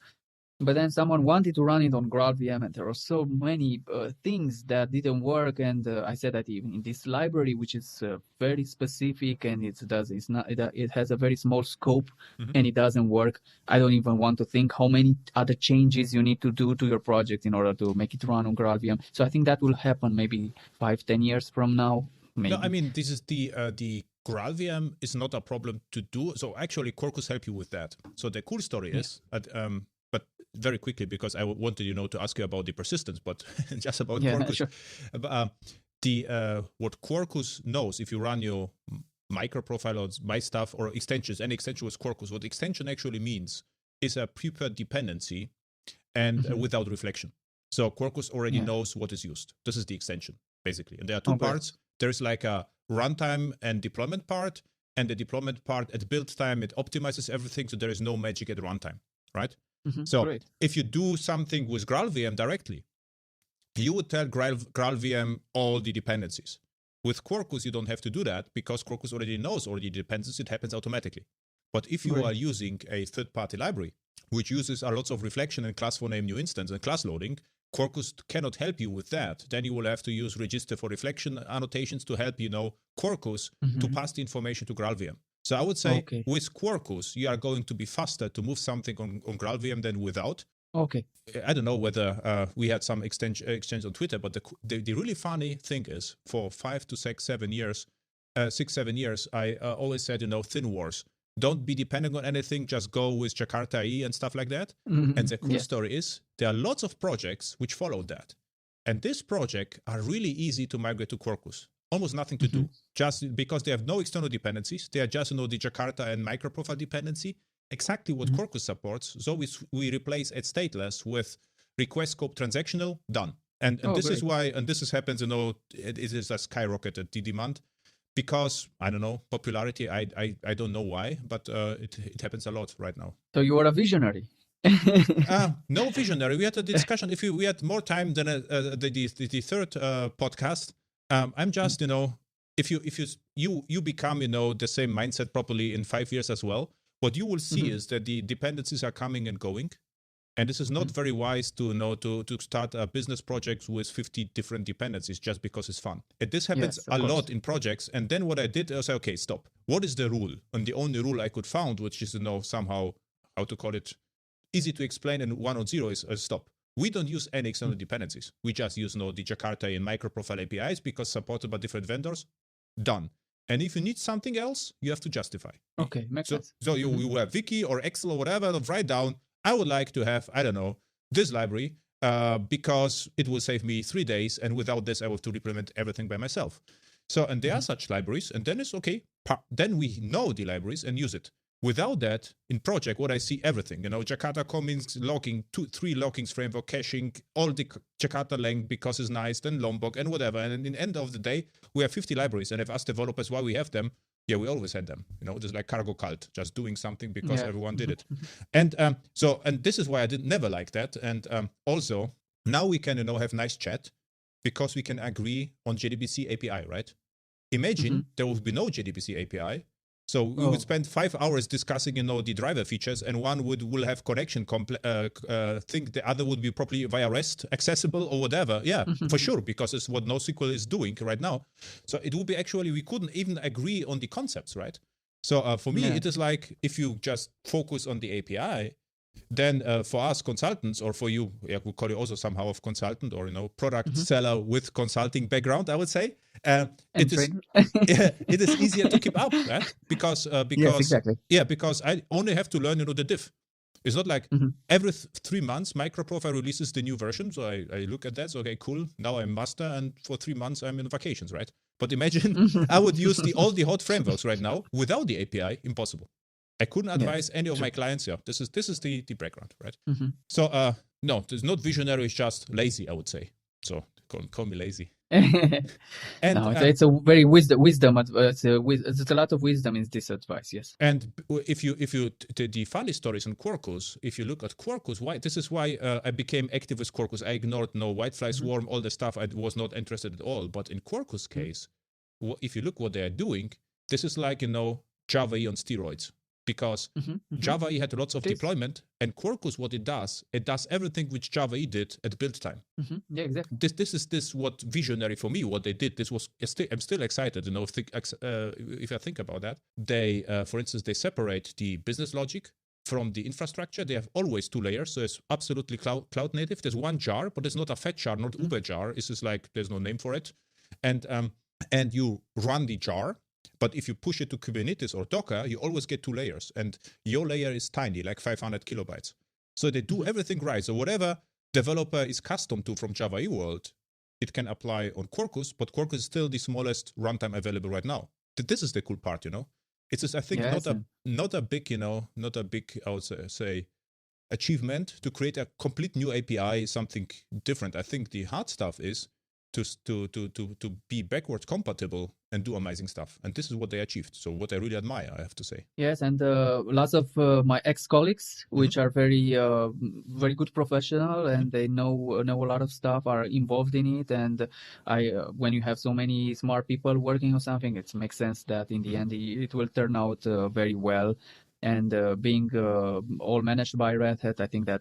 But then someone wanted to run it on Graal VM, and there were so many things that didn't work. And I said that even in this library, which is very specific and it has a very small scope, and it doesn't work. I don't even want to think how many other changes you need to do to your project in order to make it run on Graal VM. So I think that will happen maybe 5-10 years from now. Maybe. No, I mean, this is the Graal VM is not a problem to do. So actually, Quarkus help you with that. So the cool story is, but very quickly, because I wanted to ask you about the persistence, but just about Quarkus. Sure. What Quarkus knows, if you run your microprofile or my stuff or extensions. Any extension with Quarkus. What extension actually means is a prepared dependency and without reflection. So Quarkus already knows what is used. This is the extension, basically. And there are two parts. There's like a runtime and deployment part. And the deployment part at build time, it optimizes everything. So there is no magic at runtime, right? So if you do something with GraalVM directly, you would tell GraalVM all the dependencies. With Quarkus, you don't have to do that because Quarkus already knows all the dependencies. It happens automatically. But if you are using a third-party library, which uses a lots of reflection and class for name new instance and class loading, Quarkus cannot help you with that. Then you will have to use register for reflection annotations to help Quarkus to pass the information to GraalVM. So I would say with Quarkus, you are going to be faster to move something on GraalVM than without. Okay. I don't know whether we had some exchange on Twitter, but the really funny thing is for 5 to 6, 7 years, I always said, thin wars. Don't be dependent on anything. Just go with Jakarta IE and stuff like that. And the cool story is there are lots of projects which follow that. And this project are really easy to migrate to Quarkus. Almost nothing to do. Just because they have no external dependencies. They are just, the Jakarta and microprofile dependency. Exactly what Quarkus supports. So we replace at stateless with request scope transactional, done. And this is why, and this happens, it is a skyrocketed the demand. Because, I don't know, popularity, I don't know why, but it happens a lot right now. So you are a visionary. No visionary. We had a discussion. If we had more time than the third podcast, I'm just, if you become, the same mindset properly in 5 years as well, what you will see is that the dependencies are coming and going. And this is not very wise to start a business project with 50 different dependencies just because it's fun. And this happens a lot in projects. And then what I did is, okay, stop. What is the rule? And the only rule I could find, which is somehow, how to call it, easy to explain and 1.0 is stop. We don't use any external dependencies. We just use the Jakarta and microprofile APIs because supported by different vendors. Done. And if you need something else, you have to justify. Okay, makes sense. So you have Wiki or Excel or whatever, write down, I would like to have, I don't know, this library because it will save me 3 days. And without this, I will have to implement everything by myself. So, and there are such libraries. And then it's okay. Then we know the libraries and use it. Without that, in project, what I see everything, Jakarta commits logging, 2-3 loggings framework, caching, all the Jakarta length because it's nice, then Lombok and whatever. And in the end of the day, we have 50 libraries. And I've asked developers why we have them. Yeah, we always had them, just like cargo cult, just doing something because everyone did it. And and this is why I never like that. And also, now we can, have nice chat because we can agree on JDBC API, right? Imagine there would be no JDBC API. So we would spend 5 hours discussing, the driver features, and one will have connection think the other would be properly via REST accessible or whatever. Yeah, for sure, because it's what NoSQL is doing right now. So it would be actually, we couldn't even agree on the concepts, right? So for me, it is like if you just focus on the API, then for us consultants, or for you, we call you also somehow of consultant or, product seller with consulting background, I would say, it is easier to keep up, right? Because yes, exactly. Because I only have to learn, the diff. It's not like every 3 months, microprofile releases the new version. So I look at that. So, okay, cool. Now I'm master. And for 3 months, I'm in vacations, right? But imagine I would use all the hot frameworks right now without the API. Impossible. I couldn't advise any of my clients. Yeah, this is the background, right? So, no, it's not visionary. It's just lazy, I would say. So call me lazy. And no, it's a very wisdom. It's a lot of wisdom in this advice. Yes. And if you the funny stories on Quarkus, if you look at Quarkus, this is why I became active with Quarkus. I ignored Whitefly Swarm, all the stuff. I was not interested at all. But in Quarkus case, if you look what they are doing, this is like Java on steroids. Because Java E had lots of deployment, and Quarkus, what it does everything which Java E did at build time. Yeah, exactly. This is what visionary for me, what they did. This was, I'm still excited, if I think about that. They, for instance, they separate the business logic from the infrastructure. They have always 2 layers, so it's absolutely cloud native. There's one jar, but it's not a fat jar, not Uber jar. It's just like, there's no name for it. And you run the jar. But if you push it to Kubernetes or Docker, you always get 2 layers. And your layer is tiny, like 500 kilobytes. So they do everything right. So whatever developer is custom to from Java E world, it can apply on Quarkus. But Quarkus is still the smallest runtime available right now. this is the cool part, It's just, I think, not a big, I would say, achievement to create a complete new API, something different. I think the hard stuff is to be backwards compatible and do amazing stuff. And this is what they achieved. So what I really admire, I have to say. Yes, and lots of my ex-colleagues, which are very very good professional, and they know a lot of stuff, are involved in it. And when you have so many smart people working on something, it makes sense that in the end it will turn out very well. And being all managed by Red Hat, I think that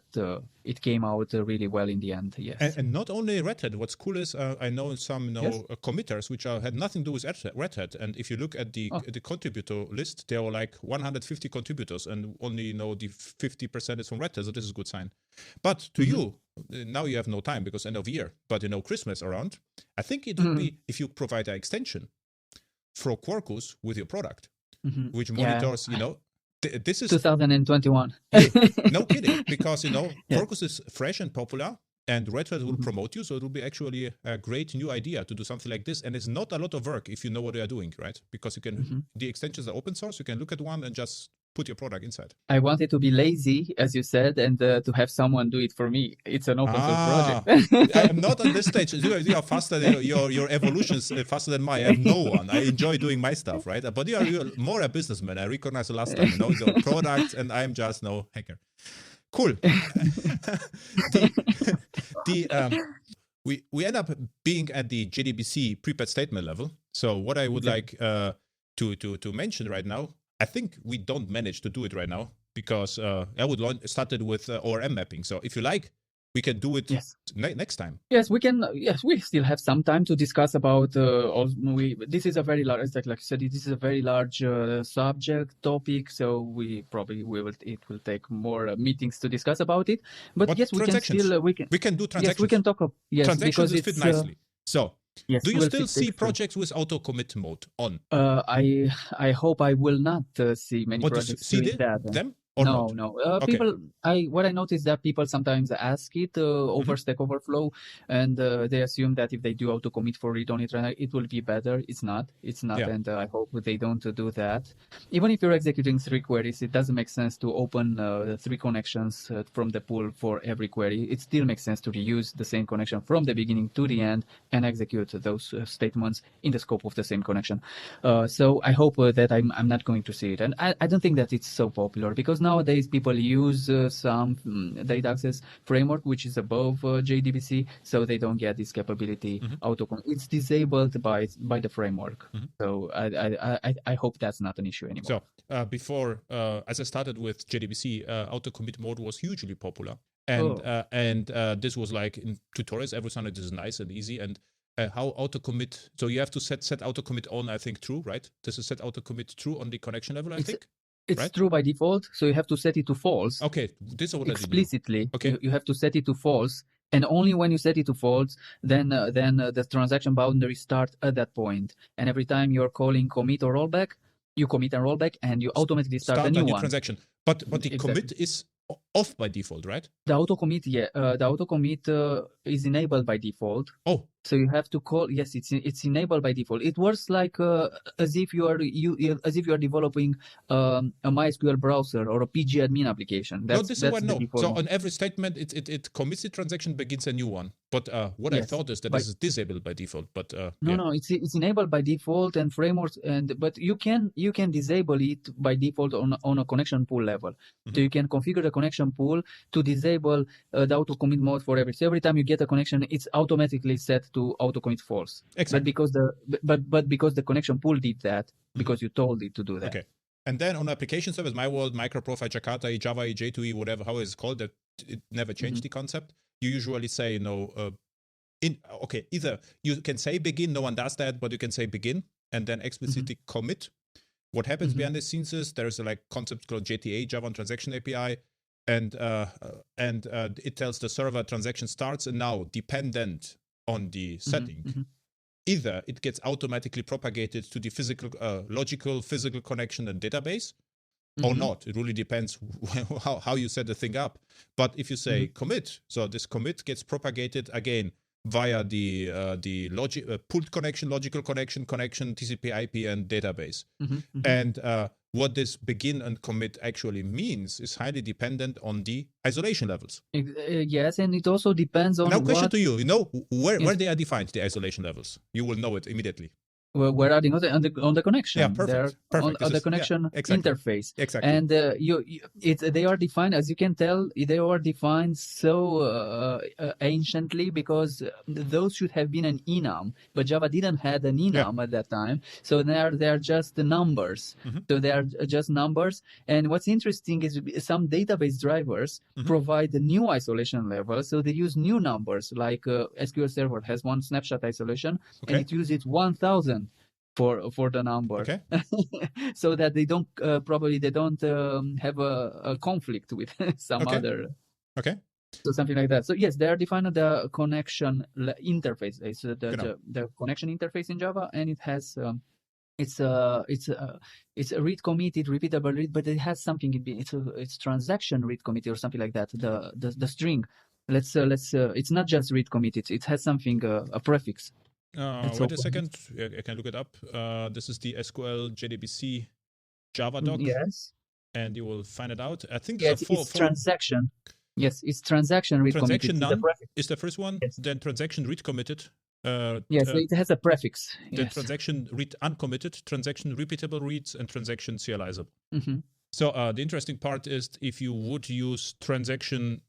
it came out really well in the end. Yes. And not only Red Hat. What's cool is I know some committers which had nothing to do with Red Hat. And if you look at the contributor list, there are like 150 contributors, and only the 50% is from Red Hat. So this is a good sign. But to you, now you have no time because end of year. But Christmas around, I think it would be if you provide an extension for Quarkus with your product, which monitors, This is 2021. No kidding, because Quarkus is fresh and popular, and Red Hat will promote you, so it will be actually a great new idea to do something like this. And it's not a lot of work if you know what they are doing, right? Because you can the extensions are open source, you can look at one and just put your product inside. I wanted to be lazy, as you said, and to have someone do it for me. It's an open source project. I am not on this stage. You are faster. Your evolution is faster than mine. I have no one. I enjoy doing my stuff, right? But you're more a businessman. I recognized the last time. The products, and I'm just no hacker. Cool. We end up being at the JDBC prepared statement level. So what I would like to mention right now, I think we don't manage to do it right now because I would started with ORM mapping. So if you like, we can do it next time. Yes, we can. Yes, we still have some time to discuss about. This is a very large, like you said, this is a very large subject topic. So we will. It will take more meetings to discuss about it. But yes, we can still. We can do transactions. Yes, we can talk. Yes, transactions because fit nicely. So. Yes, do you still see projects with auto commit mode on? I hope I will not see many projects doing that. Them? No. People. What I noticed that people sometimes ask it over Stack Overflow, and they assume that if they do auto commit for read-only, it will be better. It's not, and I hope they don't do that. Even if you're executing 3 queries, it doesn't make sense to open 3 connections from the pool for every query. It still makes sense to reuse the same connection from the beginning to the end and execute those statements in the scope of the same connection. So I hope that I'm not going to see it, and I don't think that it's so popular because nowadays people use some data access framework which is above JDBC, so they don't get this capability it's disabled by the framework. So I hope that's not an issue anymore. So before as I started with JDBC, auto commit mode was hugely popular, and this was like in tutorials every Sunday. This is nice and easy. And how auto commit, so you have to set auto commit on, I think, true, right? This is set auto commit true on the connection level, I think. It's true by default, so you have to set it to false. Okay, this is what explicitly. I did. Okay, you have to set it to false, and only when you set it to false, then the transaction boundary starts at that point. And every time you're calling commit or rollback, you commit and rollback, and you automatically start a new one. Transaction. But the commit is off by default, right? The auto commit, the auto commit is enabled by default. Oh. So you have to call. Yes, it's enabled by default. It works like as if you are developing a MySQL browser or a PG-admin application. This is what I know. So on every statement, it commits the transaction, begins a new one. But what I thought is that this is disabled by default. But no, it's enabled by default and frameworks, but you can disable it by default on a connection pool level. So you can configure the connection pool to disable the auto commit mode for every. So every time you get a connection, it's automatically set to auto commit false. Exactly. But because the connection pool did that, because you told it to do that. Okay. And then on application service, my world, microprofile, Jakarta, Java, J2E, whatever, how it's called, that it never changed the concept. You usually say, either you can say begin, no one does that, but you can say begin and then explicitly commit. What happens behind the scenes is there's a concept called JTA, Java Transaction API, and it tells the server transaction starts, and now dependent on the setting, either it gets automatically propagated to the physical, logical physical connection and database, or not. It really depends how you set the thing up. But if you say commit, so this commit gets propagated again via the logic pult connection, logical connection, TCP/IP, and database. And what this begin and commit actually means is highly dependent on the isolation levels. Yes, and it also depends on. Now, question to you: you know where they are defined, the isolation levels? You will know it immediately. Where are they on the connection? Yeah, perfect. On the connection exactly. interface. Exactly. And they are defined, as you can tell, they are defined so anciently, because those should have been an enum, but Java didn't have an enum at that time. So they are just the numbers. So they are just numbers. And what's interesting is some database drivers provide the new isolation level. So they use new numbers, like SQL Server has one snapshot isolation, and it uses 1,000 for the number, so that they don't have a conflict with some other. So something like that. So yes, they are defined the connection interface. It's the connection interface in Java, and it has it's a read committed repeatable read, but it has something in it's transaction read committed or something like that. The string. Let's it's not just read committed. It has something a prefix. Wait a second, I can look it up. This is the SQL JDBC Java doc. Yes. And you will find it out. I think it's transaction. Yes, it's transaction read transaction committed. None is the first one. Yes. Then transaction read committed. Yes, it has a prefix. Then transaction read uncommitted, transaction repeatable reads, and transaction serializable. So the interesting part is if you would use transaction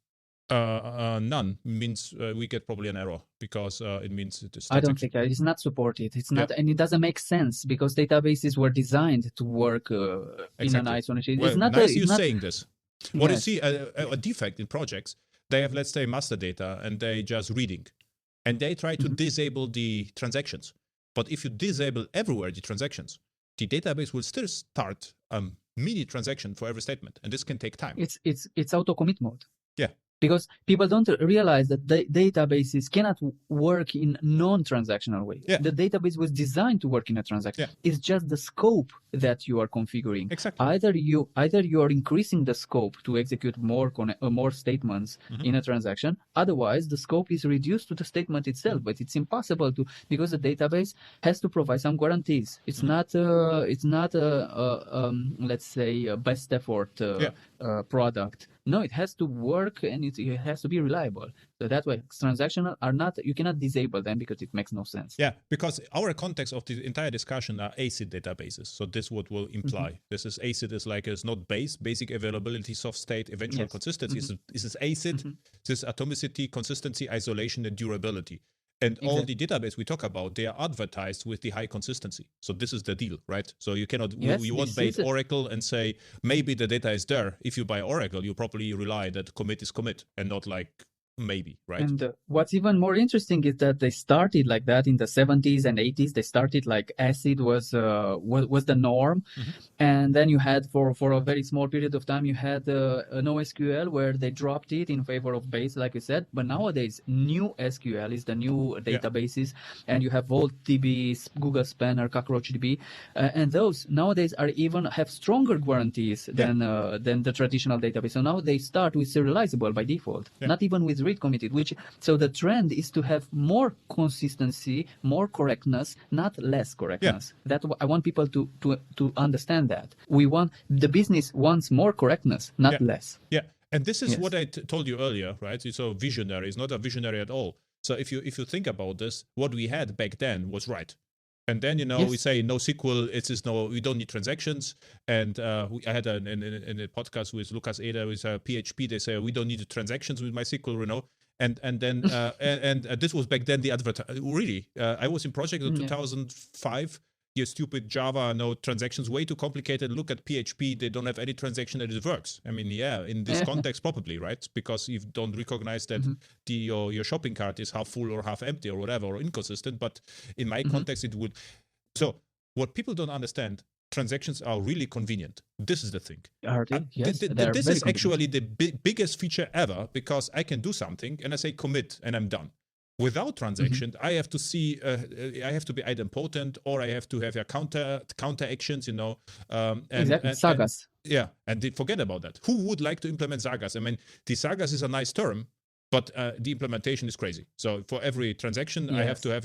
none, means we get probably an error, because it means it is. I don't think it's not supported. It's not, and it doesn't make sense, because databases were designed to work in an isolation. Well, it's not nice you saying this. What you see a defect in projects, they have, let's say, master data, and they just reading, and they try to disable the transactions. But if you disable everywhere the transactions, the database will still start mini transaction for every statement, and this can take time. It's auto commit mode. Yeah. Because people don't realize that databases cannot work in non-transactional way. Yeah. The database was designed to work in a transaction. Yeah. It's just the scope that you are configuring. Exactly. Either you are increasing the scope to execute more statements in a transaction. Otherwise, the scope is reduced to the statement itself. But it's impossible to, because the database has to provide some guarantees. It's not let's say a best effort product. No, it has to work, and it has to be reliable. So that way, transactional are not, you cannot disable them, because it makes no sense. Yeah, because our context of the entire discussion are ACID databases. So this what will imply. This is ACID is like it's not basic availability, soft state, eventual consistency. This is ACID, this is atomicity, consistency, isolation, and durability. And all the database we talk about, they are advertised with the high consistency. So this is the deal, right? So you cannot, you won't bait Oracle and say, maybe the data is there. If you buy Oracle, you probably rely that commit is commit, and not like maybe, right? And what's even more interesting is that they started like that in the 70s and 80s. They started like ACID was the norm. And then you had, for a very small period of time, you had NoSQL, where they dropped it in favor of base, like you said. But nowadays, new SQL is the new databases. And you have VaultDB, Google Spanner, CockroachDB. And those nowadays have stronger guarantees than the traditional database. So now they start with serializable by default, not even with read committed. So the trend is to have more consistency, more correctness, not less correctness. That I want people to understand that. The business wants more correctness, not less. Yeah, and this is what I told you earlier, right? So visionary is not a visionary at all. So if you think about this, what we had back then was right. And then, we say NoSQL, we don't need transactions. And I had in a podcast with Lucas Eder with PHP, they say we don't need the transactions with MySQL, And then and this was back then the really. I was in project in 2005. Your stupid Java, no transactions, way too complicated. Look at PHP; they don't have any transaction and it works. I mean, in this context, probably, right? Because you don't recognize that your shopping cart is half full or half empty or whatever, or inconsistent. But in my context, it would. So what people don't understand, transactions are really convenient. This is the thing. This is actually the biggest feature ever, because I can do something and I say commit and I'm done. Without transaction, I have to see. I have to be idempotent, or I have to have counter actions. Sagas. And forget about that. Who would like to implement sagas? I mean, the sagas is a nice term, but the implementation is crazy. So for every transaction, I have to have,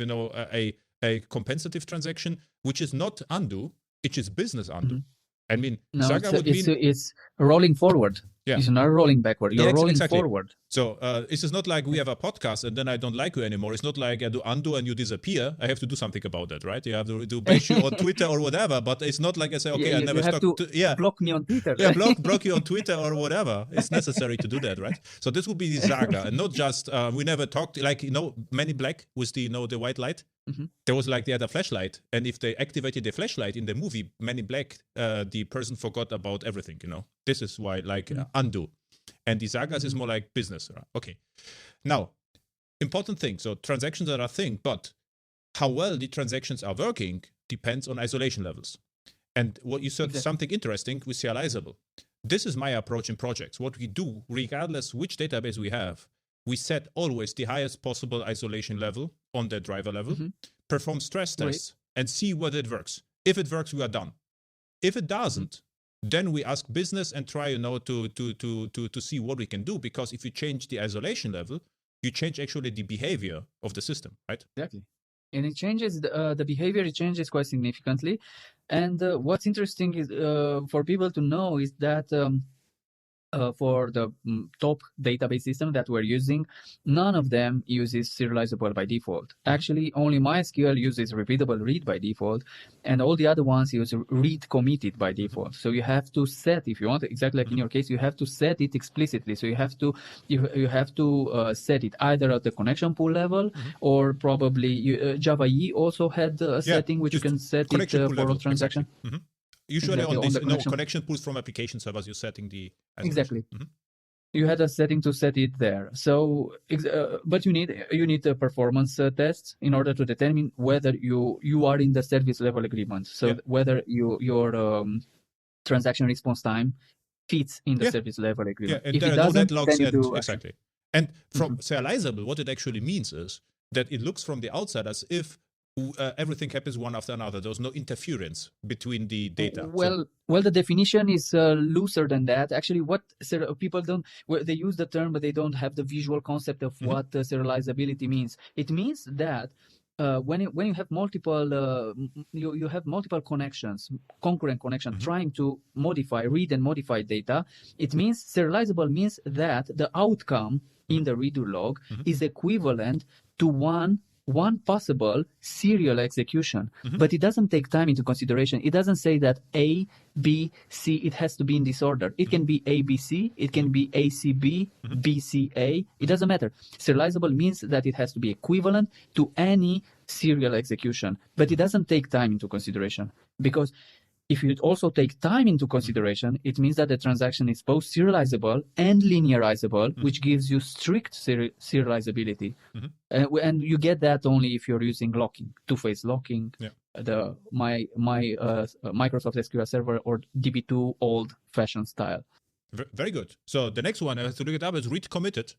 a compensative transaction, which is not undo, it is business undo. I mean, no, Saga it's rolling forward. Yeah. It's not rolling backward. You're rolling forward. So this is not like we have a podcast and then I don't like you anymore. It's not like I do undo and you disappear. I have to do something about that, right? You have to do bash you on Twitter or whatever. But it's not like I say, okay, I never have to block me on Twitter. Yeah, block you on Twitter or whatever. It's necessary to do that, right? So this would be the Saga, and not just we never talked like Man in Black with the the white light. Mm-hmm. There was like they had a flashlight, and if they activated the flashlight in the movie Man in Black, the person forgot about everything. This is why undo. And the Sagas is more like business. Right? Okay. Now, important thing. So transactions are a thing, but how well the transactions are working depends on isolation levels. And what you said, something interesting with serializable. This is my approach in projects. What we do, regardless which database we have, we set always the highest possible isolation level on the driver level, perform stress tests, and see whether it works. If it works, we are done. If it doesn't, then we ask business and try, to see what we can do. Because if you change the isolation level, you change actually the behavior of the system, right? Exactly. And it changes the behavior. It changes quite significantly. And what's interesting is for people to know is that for the top database system that we're using, none of them uses serializable by default. Actually, only MySQL uses repeatable read by default, and all the other ones use read committed by default. So you have to set, if you want, exactly like in your case, you have to set it explicitly. So you have to set it either at the connection pool level, or probably Java EE also had a setting which you can set it for all transaction. Exactly. Usually on this connection pools from application servers, you're setting the isolation. Exactly. You had a setting to set it there. So, but you need a performance test in order to determine whether you are in the service level agreement. So whether your transaction response time fits in the service level agreement. Yeah, and there are no deadlocks. Exactly. And from serializable, what it actually means is that it looks from the outside as if everything happens one after another. There's no interference between the data. Well, the definition is looser than that. Actually, what people don't, they use the term, but they don't have the visual concept of what serializability means. It means that when you have multiple, you have multiple connections, concurrent connections, trying to read and modify data. It means serializable means that the outcome in the redo log is equivalent to one possible serial execution, but it doesn't take time into consideration. It doesn't say that A, B, C, it has to be in this order. It can be ABC, it can be ACB, BCA, it doesn't matter. Serializable means that it has to be equivalent to any serial execution, but it doesn't take time into consideration, because if you also take time into consideration, it means that the transaction is both serializable and linearizable, which gives you strict serializability. And you get that only if you're using locking, two-phase locking, the Microsoft SQL Server or DB2 old-fashioned style. Very good. So the next one I have to look it up is read committed.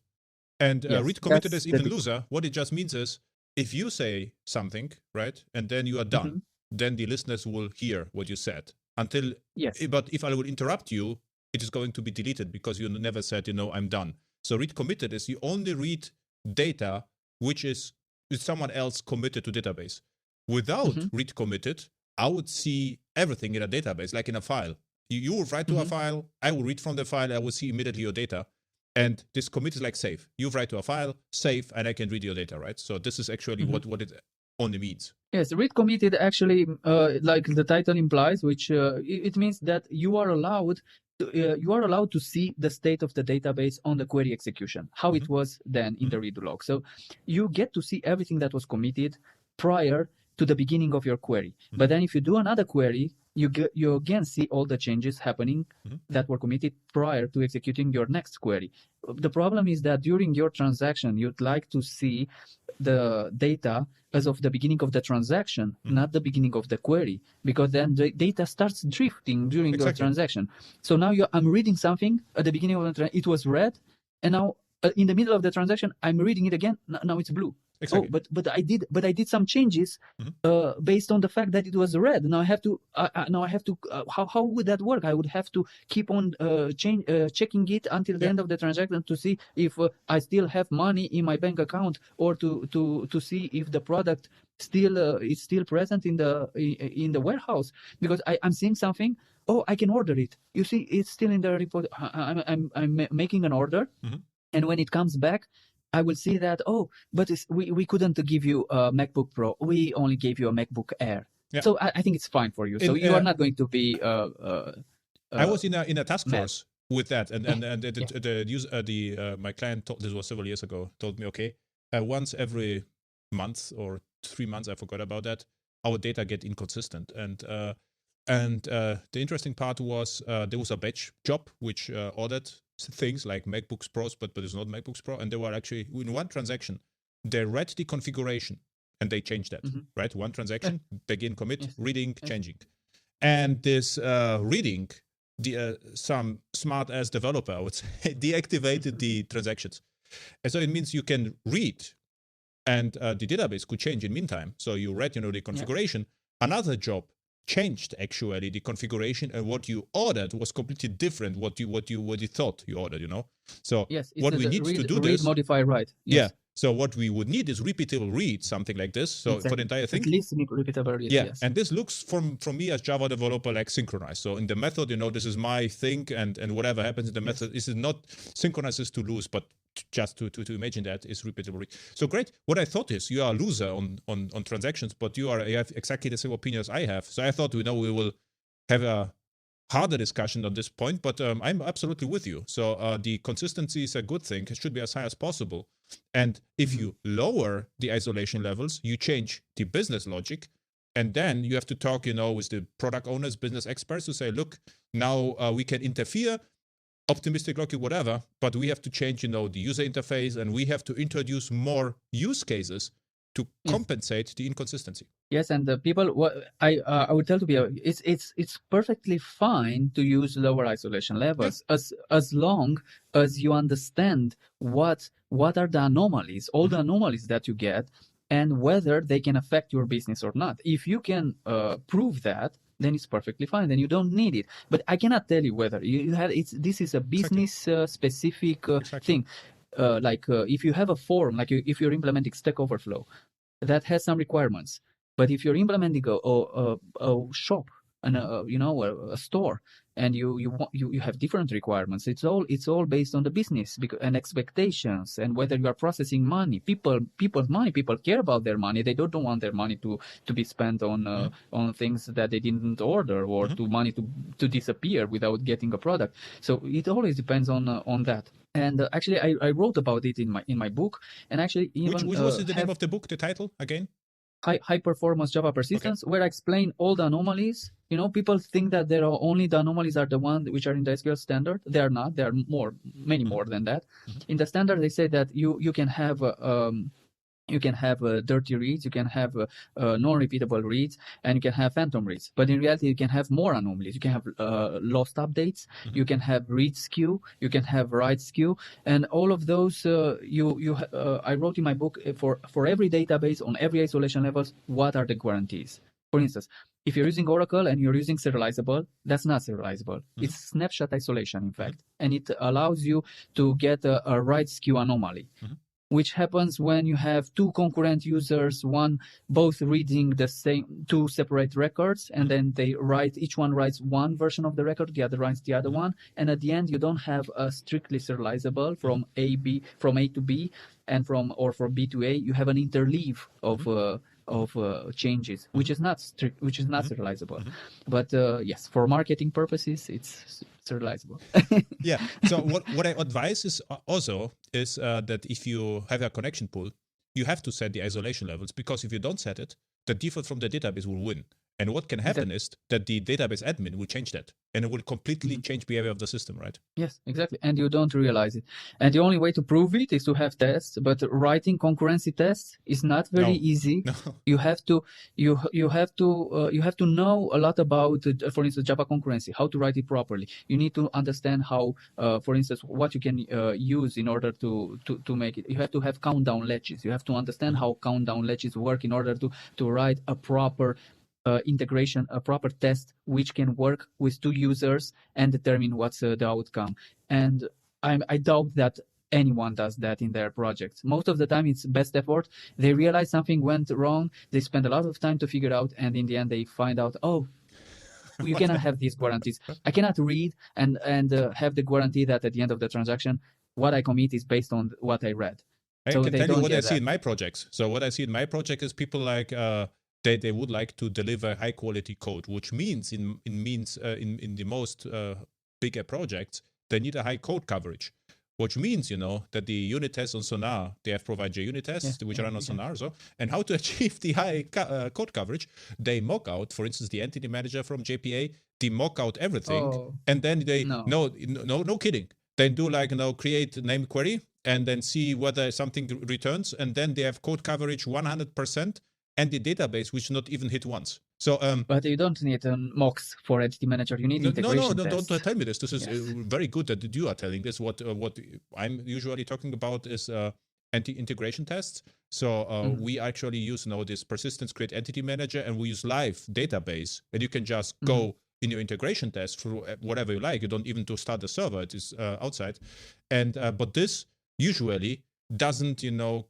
And read committed is even looser. What it just means is if you say something, right, and then you are done, then the listeners will hear what you said until. But if I will interrupt you, it is going to be deleted because you never said, I'm done. So read committed is you only read data which is someone else committed to database. Without read committed, I would see everything in a database, like in a file. You will write to a file, I will read from the file, I will see immediately your data. And this commit is like save. You write to a file, save, and I can read your data, right? So this is actually what it only means. Yes, read committed actually, like the title implies, which it means that you are allowed to see the state of the database on the query execution, how it was then in the redo log. So you get to see everything that was committed prior to the beginning of your query. But then if you do another query, you again see all the changes happening that were committed prior to executing your next query. The problem is that during your transaction, you'd like to see the data as of the beginning of the transaction, not the beginning of the query, because then the data starts drifting during your transaction. So now I'm reading something at the beginning of the transaction, it was red, and now in the middle of the transaction, I'm reading it again, now it's blue. Exactly. Oh, but I did some changes based on the fact that it was red. Now I have to how would that work? I would have to keep on checking it until the end of the transaction to see if I still have money in my bank account, or to see if the product is still present in the warehouse, because I'm seeing something. Oh, I can order it. You see, it's still in the report. I'm making an order, and when it comes back, I will see that, but we couldn't give you a MacBook Pro. We only gave you a MacBook Air. Yeah. So I think it's fine for you. So you are not going to be. I was in a task force with that, and my client this was several years ago, told me, okay, once every month or 3 months, I forgot about that, our data get inconsistent, and the interesting part was there was a batch job which ordered things like MacBooks Pros, but it's not MacBooks Pro, and they were actually in one transaction, they read the configuration and they changed that, right? One transaction, begin, commit, reading, changing, and this reading, some smart ass developer, I would say, deactivated the transactions, and so it means you can read, and the database could change in meantime. So you read, the configuration. Another job changed actually the configuration, and what you ordered was completely different what you thought you ordered, So what we need to do read, modify, write. Yes. Yeah. So what we would need is repeatable read, something like this. So for the entire thing. At least repeatable read. Yeah. Yes. And this looks from me as Java developer like synchronized. So in the method, this is my thing, and whatever happens in the method, this is not synchronized is to lose, but just to imagine that is repeatable read. So great. What I thought is you are a loser on transactions, but you have exactly the same opinion as I have. So I thought we will have a harder discussion on this point, but I'm absolutely with you. So the consistency is a good thing. It should be as high as possible. And if you lower the isolation levels, you change the business logic, and then you have to talk, with the product owners, business experts, to say, look, now we can interfere, optimistic logic, whatever, but we have to change, the user interface, and we have to introduce more use cases to compensate the inconsistency. Yes, and the people, I would tell to be, it's perfectly fine to use lower isolation levels as long as you understand what are the anomalies, all the anomalies that you get, and whether they can affect your business or not. If you can prove that, then it's perfectly fine. Then you don't need it. But I cannot tell you whether you have. This is a business specific thing. If you have a form, if you're implementing Stack Overflow, that has some requirements. But if you're implementing a shop and a store, and you have different requirements, it's all based on the business and expectations, and whether you are processing money, people's money. People care about their money. They don't want their money to be spent on things that they didn't order, or money to disappear without getting a product. So it always depends on that. And actually, I wrote about it in my book. And actually, even which was the name of the book? The title again? High performance Java persistence, where I explain all the anomalies. People think that there are only the anomalies are the ones which are in the SQL standard. They are not. There are many more than that. In the standard, they say that you can have dirty reads, you can have non-repeatable reads, and you can have phantom reads. But in reality, you can have more anomalies. You can have lost updates, you can have read skew, you can have write skew, and all of those I wrote in my book for every database on every isolation levels, what are the guarantees. For instance, if you're using Oracle and you're using serializable, that's not serializable. It's snapshot isolation, in fact, and it allows you to get a write skew anomaly. Which happens when you have two concurrent users, both reading the same two separate records, and then each one writes one version of the record, the other writes the other one, and at the end you don't have a strictly serializable from A to B, and from B to A. You have an interleave of changes, which is not strict, which is not serializable. But yes, for marketing purposes, it's serializable. Yeah. So what I advise is also that if you have a connection pool, you have to set the isolation levels, because if you don't set it, the default from the database will win. And what can happen is that the database admin will change that. and it will completely change behavior of the system, right? Yes, exactly. And you don't realize it. And the only way to prove it is to have tests, but writing concurrency tests is not very easy. No. You have to know a lot about, for instance, Java concurrency, how to write it properly. You need to understand how, for instance, what you can use in order to make it. You have to have countdown latches. You have to understand how countdown latches work in order to write a proper integration, a proper test which can work with two users and determine what's the outcome. And I doubt that anyone does that in their projects. Most of the time it's best effort. They realize something went wrong. They spend a lot of time to figure out, and in the end they find out, oh, you cannot have these guarantees. I cannot read and have the guarantee that at the end of the transaction, what I commit is based on what I read. I can tell you what I see in my projects. So what I see in my project is people like they would like to deliver high quality code, which means in the most bigger projects they need a high code coverage, which means that the unit tests on Sonar, they have provided unit tests which run on Sonar. So, and how to achieve the high code coverage? They mock out, for instance, the entity manager from JPA. They mock out everything, and then they no kidding. They do create name query and then see whether something returns, and then they have code coverage 100%. And the database, which not even hit once. So, but you don't need mocks for entity manager. You need integration tests. Don't tell me this. This is very good that you are telling this. What I'm usually talking about is integration tests. So we actually use this persistence create entity manager, and we use live database, and you can just go in your integration test through whatever you like. You don't even to start the server. It is outside, and but this usually doesn't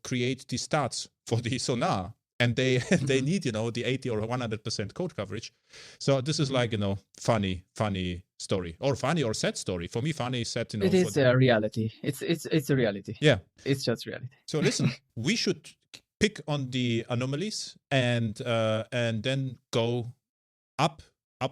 create the stats for the Sonar. And they need the 80 or 100% code coverage. So this is funny story, or funny or sad story. For me, funny is sad. It is a reality. It's a reality. Yeah, it's just reality. So listen, we should pick on the anomalies and then go up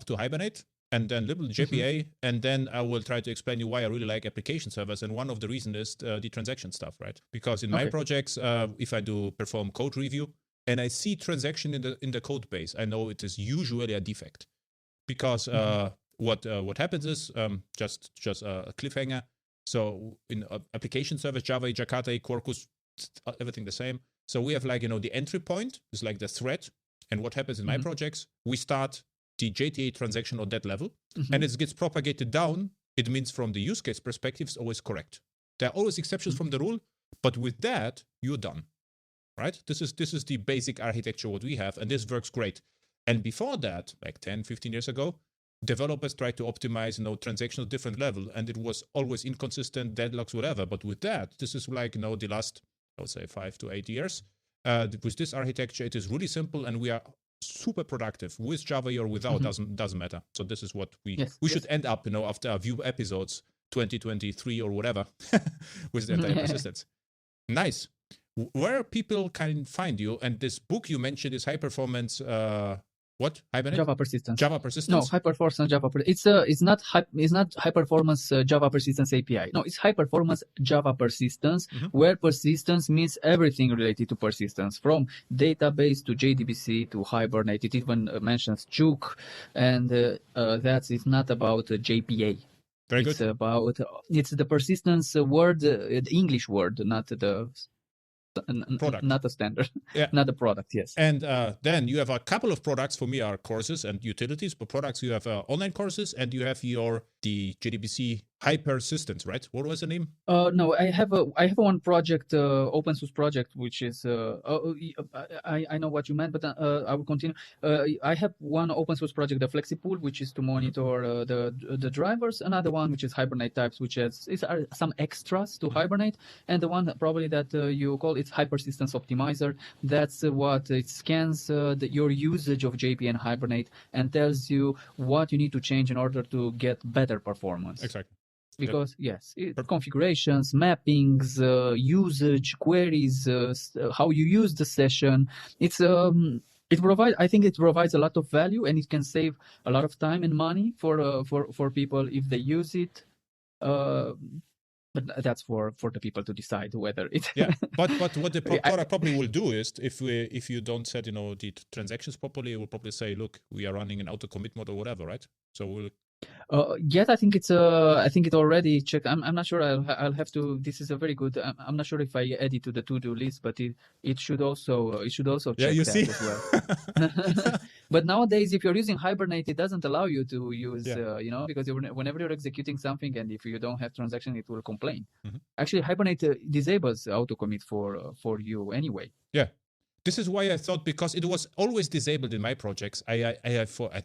to Hibernate, and then little JPA, and then I will try to explain you why I really like application servers. And one of the reasons is the transaction stuff, right? Because in my projects, if I do perform code review, and I see transaction in the code base, I know it is usually a defect, because what happens is just a cliffhanger. So in application service, Java, Jakarta, Quarkus, everything the same. So we have the entry point is like the thread, and what happens in my projects, we start the JTA transaction on that level, and it gets propagated down. It means from the use case perspective, it's always correct. There are always exceptions from the rule, but with that you're done. Right? This is the basic architecture what we have, and this works great. And before that, like 10, 15 years ago, developers tried to optimize, transactions at different level, and it was always inconsistent, deadlocks, whatever. But with that, this is the last, I would say 5 to 8 years. With this architecture, it is really simple, and we are super productive with Java or without, doesn't matter. So this is what we should end up, after a few episodes, 2023 or whatever, with the entire persistence. Nice. Where people can find you, and this book you mentioned is high performance. What Hibernate? Java persistence. Java persistence. No, high performance Java. It's not high performance Java persistence API. No, it's high performance Java persistence, where persistence means everything related to persistence, from database to JDBC to Hibernate. It even mentions Juke, and it's not about JPA. Very good. It's the persistence word, the English word, not the product, not a standard, not a product. Yes. And then you have a couple of products. For me, are courses and utilities. But products, you have online courses, and you have the JDBC high persistence, right? What was the name? No, I have one project, open source project, which is I know what you meant, but I will continue. I have one open source project, the FlexiPool, which is to monitor the drivers. Another one, which is Hibernate types, which are some extras to Hibernate, and the one probably that you call it's high persistence optimizer. That's what it scans your usage of JP and Hibernate and tells you what you need to change in order to get better performance. Exactly. Because configurations, mappings, usage, queries, how you use the session. I think it provides a lot of value, and it can save a lot of time and money for people if they use it. But that's for the people to decide whether it. But what the product probably will do is, if you don't set the transactions properly, it will probably say, look, we are running an auto commit mode or whatever, right? So we'll Yet I think I think it already checked. I'm not sure. I'll have to. This is a very good. I'm not sure if I add it to the to-do list, but it should also Yeah, check you that see. as well. But nowadays, if you're using Hibernate, it doesn't allow you to use because whenever you're executing something and if you don't have transaction, it will complain. Actually, Hibernate disables auto commit for you anyway. Yeah, this is why I thought, because it was always disabled in my projects. I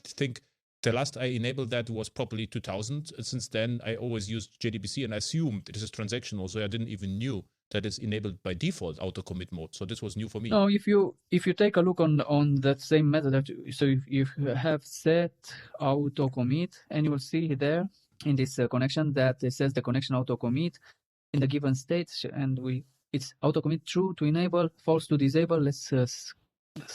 think the last I enabled that was probably 2000. Since then, I always used JDBC and I assumed it is transactional, so I didn't even knew that it's enabled by default auto commit mode. So this was new for me. No, if you take a look on that same method, so if you have set auto commit, and you will see there in this connection that it says the connection auto commit in the given state, and it's auto commit true to enable, false to disable. Let's see.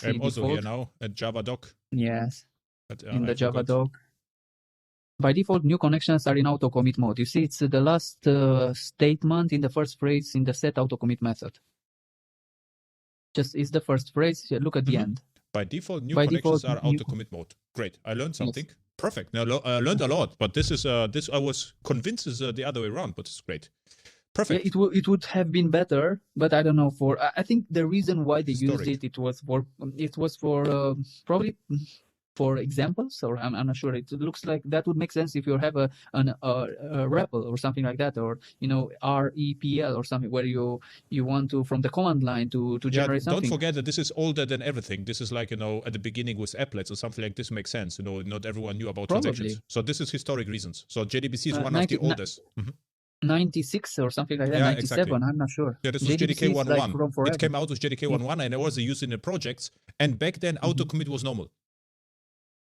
I'm also default. here now at Java doc. Yes. But, in the Java doc. By default, new connections are in auto commit mode. You see, it's the last statement in the first phrase in the set auto commit method. Just is the first phrase. Look at the end. By default, new connections are auto commit mode. Great. I learned something. Yes. Perfect. Now I learned a lot, but this is this I was convinced is the other way around, but it's great. Perfect. Yeah, it would have been better, but I don't know. I think the reason why they used it was for probably for examples, or I'm not sure. It looks like that would make sense if you have a REPL or something like that, or REPL or something where you want to from the command line to generate something. Don't forget that this is older than everything. This is like at the beginning with applets or something like this makes sense. Not everyone knew about transactions. So this is historic reasons. So JDBC is one of the oldest. 96 or something like that, 97, exactly. I'm not sure. Yeah, this was JDK 1.1. It came out with JDK 1.1 and it was used in the projects. And back then, autocommit was normal.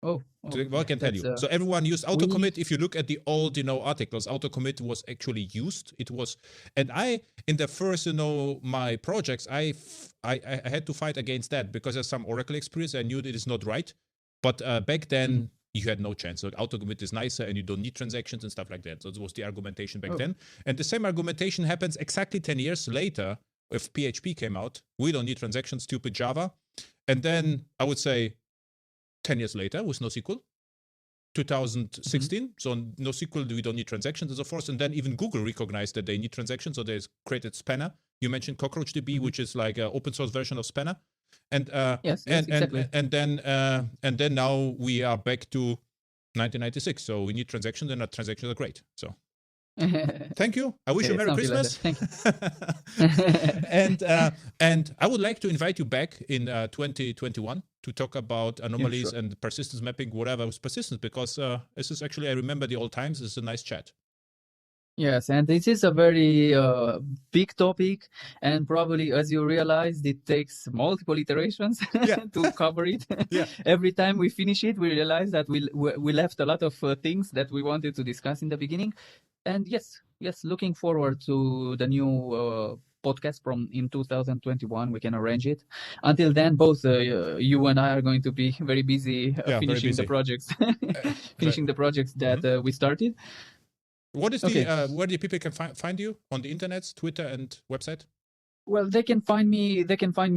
Oh, I can tell you. So everyone used autocommit. If you look at the old, articles, autocommit was actually used. It was, and in the first, my projects, I had to fight against that because there's some Oracle experience. I knew that it's not right. But back then, you had no chance. So autocommit is nicer and you don't need transactions and stuff like that. So this was the argumentation back then. And the same argumentation happens exactly 10 years later if PHP came out. We don't need transactions, stupid Java. And then I would say 10 years later with NoSQL, 2016. So NoSQL, we don't need transactions and so forth. And then even Google recognized that they need transactions. So they created Spanner. You mentioned CockroachDB, which is like an open source version of Spanner. And exactly. and then now we are back to 1996. So we need transactions, and transactions are great. So thank you. I wish you Merry Christmas. Like Thank you. And I would like to invite you back in 2021 to talk about anomalies and persistence mapping, whatever was persistence, because this is actually, I remember the old times. It's a nice chat. Yes, and this is a very big topic, and probably, as you realized, it takes multiple iterations to cover it. Every time we finish it, we realize that we left a lot of things that we wanted to discuss in the beginning. And yes, looking forward to the new podcast in 2021. We can arrange it. Until then, both you and I are going to be very busy finishing the projects, finishing the projects that we started. What is where do people can find you on the internet, Twitter and website? Well, they can find me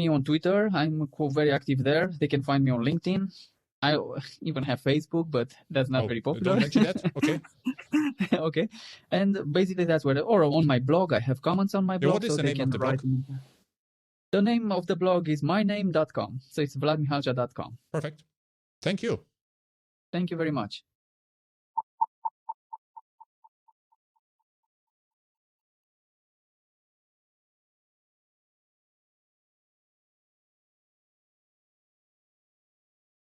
on Twitter. I'm very active there. They can find me on LinkedIn. I even have Facebook, but that's not very popular. Don't mention that. Okay. Okay. And basically that's where, or on my blog, I have comments on my blog. What is the name of the blog? The name of the blog is myname.com. So it's vladmihalja.com. Perfect. Thank you. Thank you very much.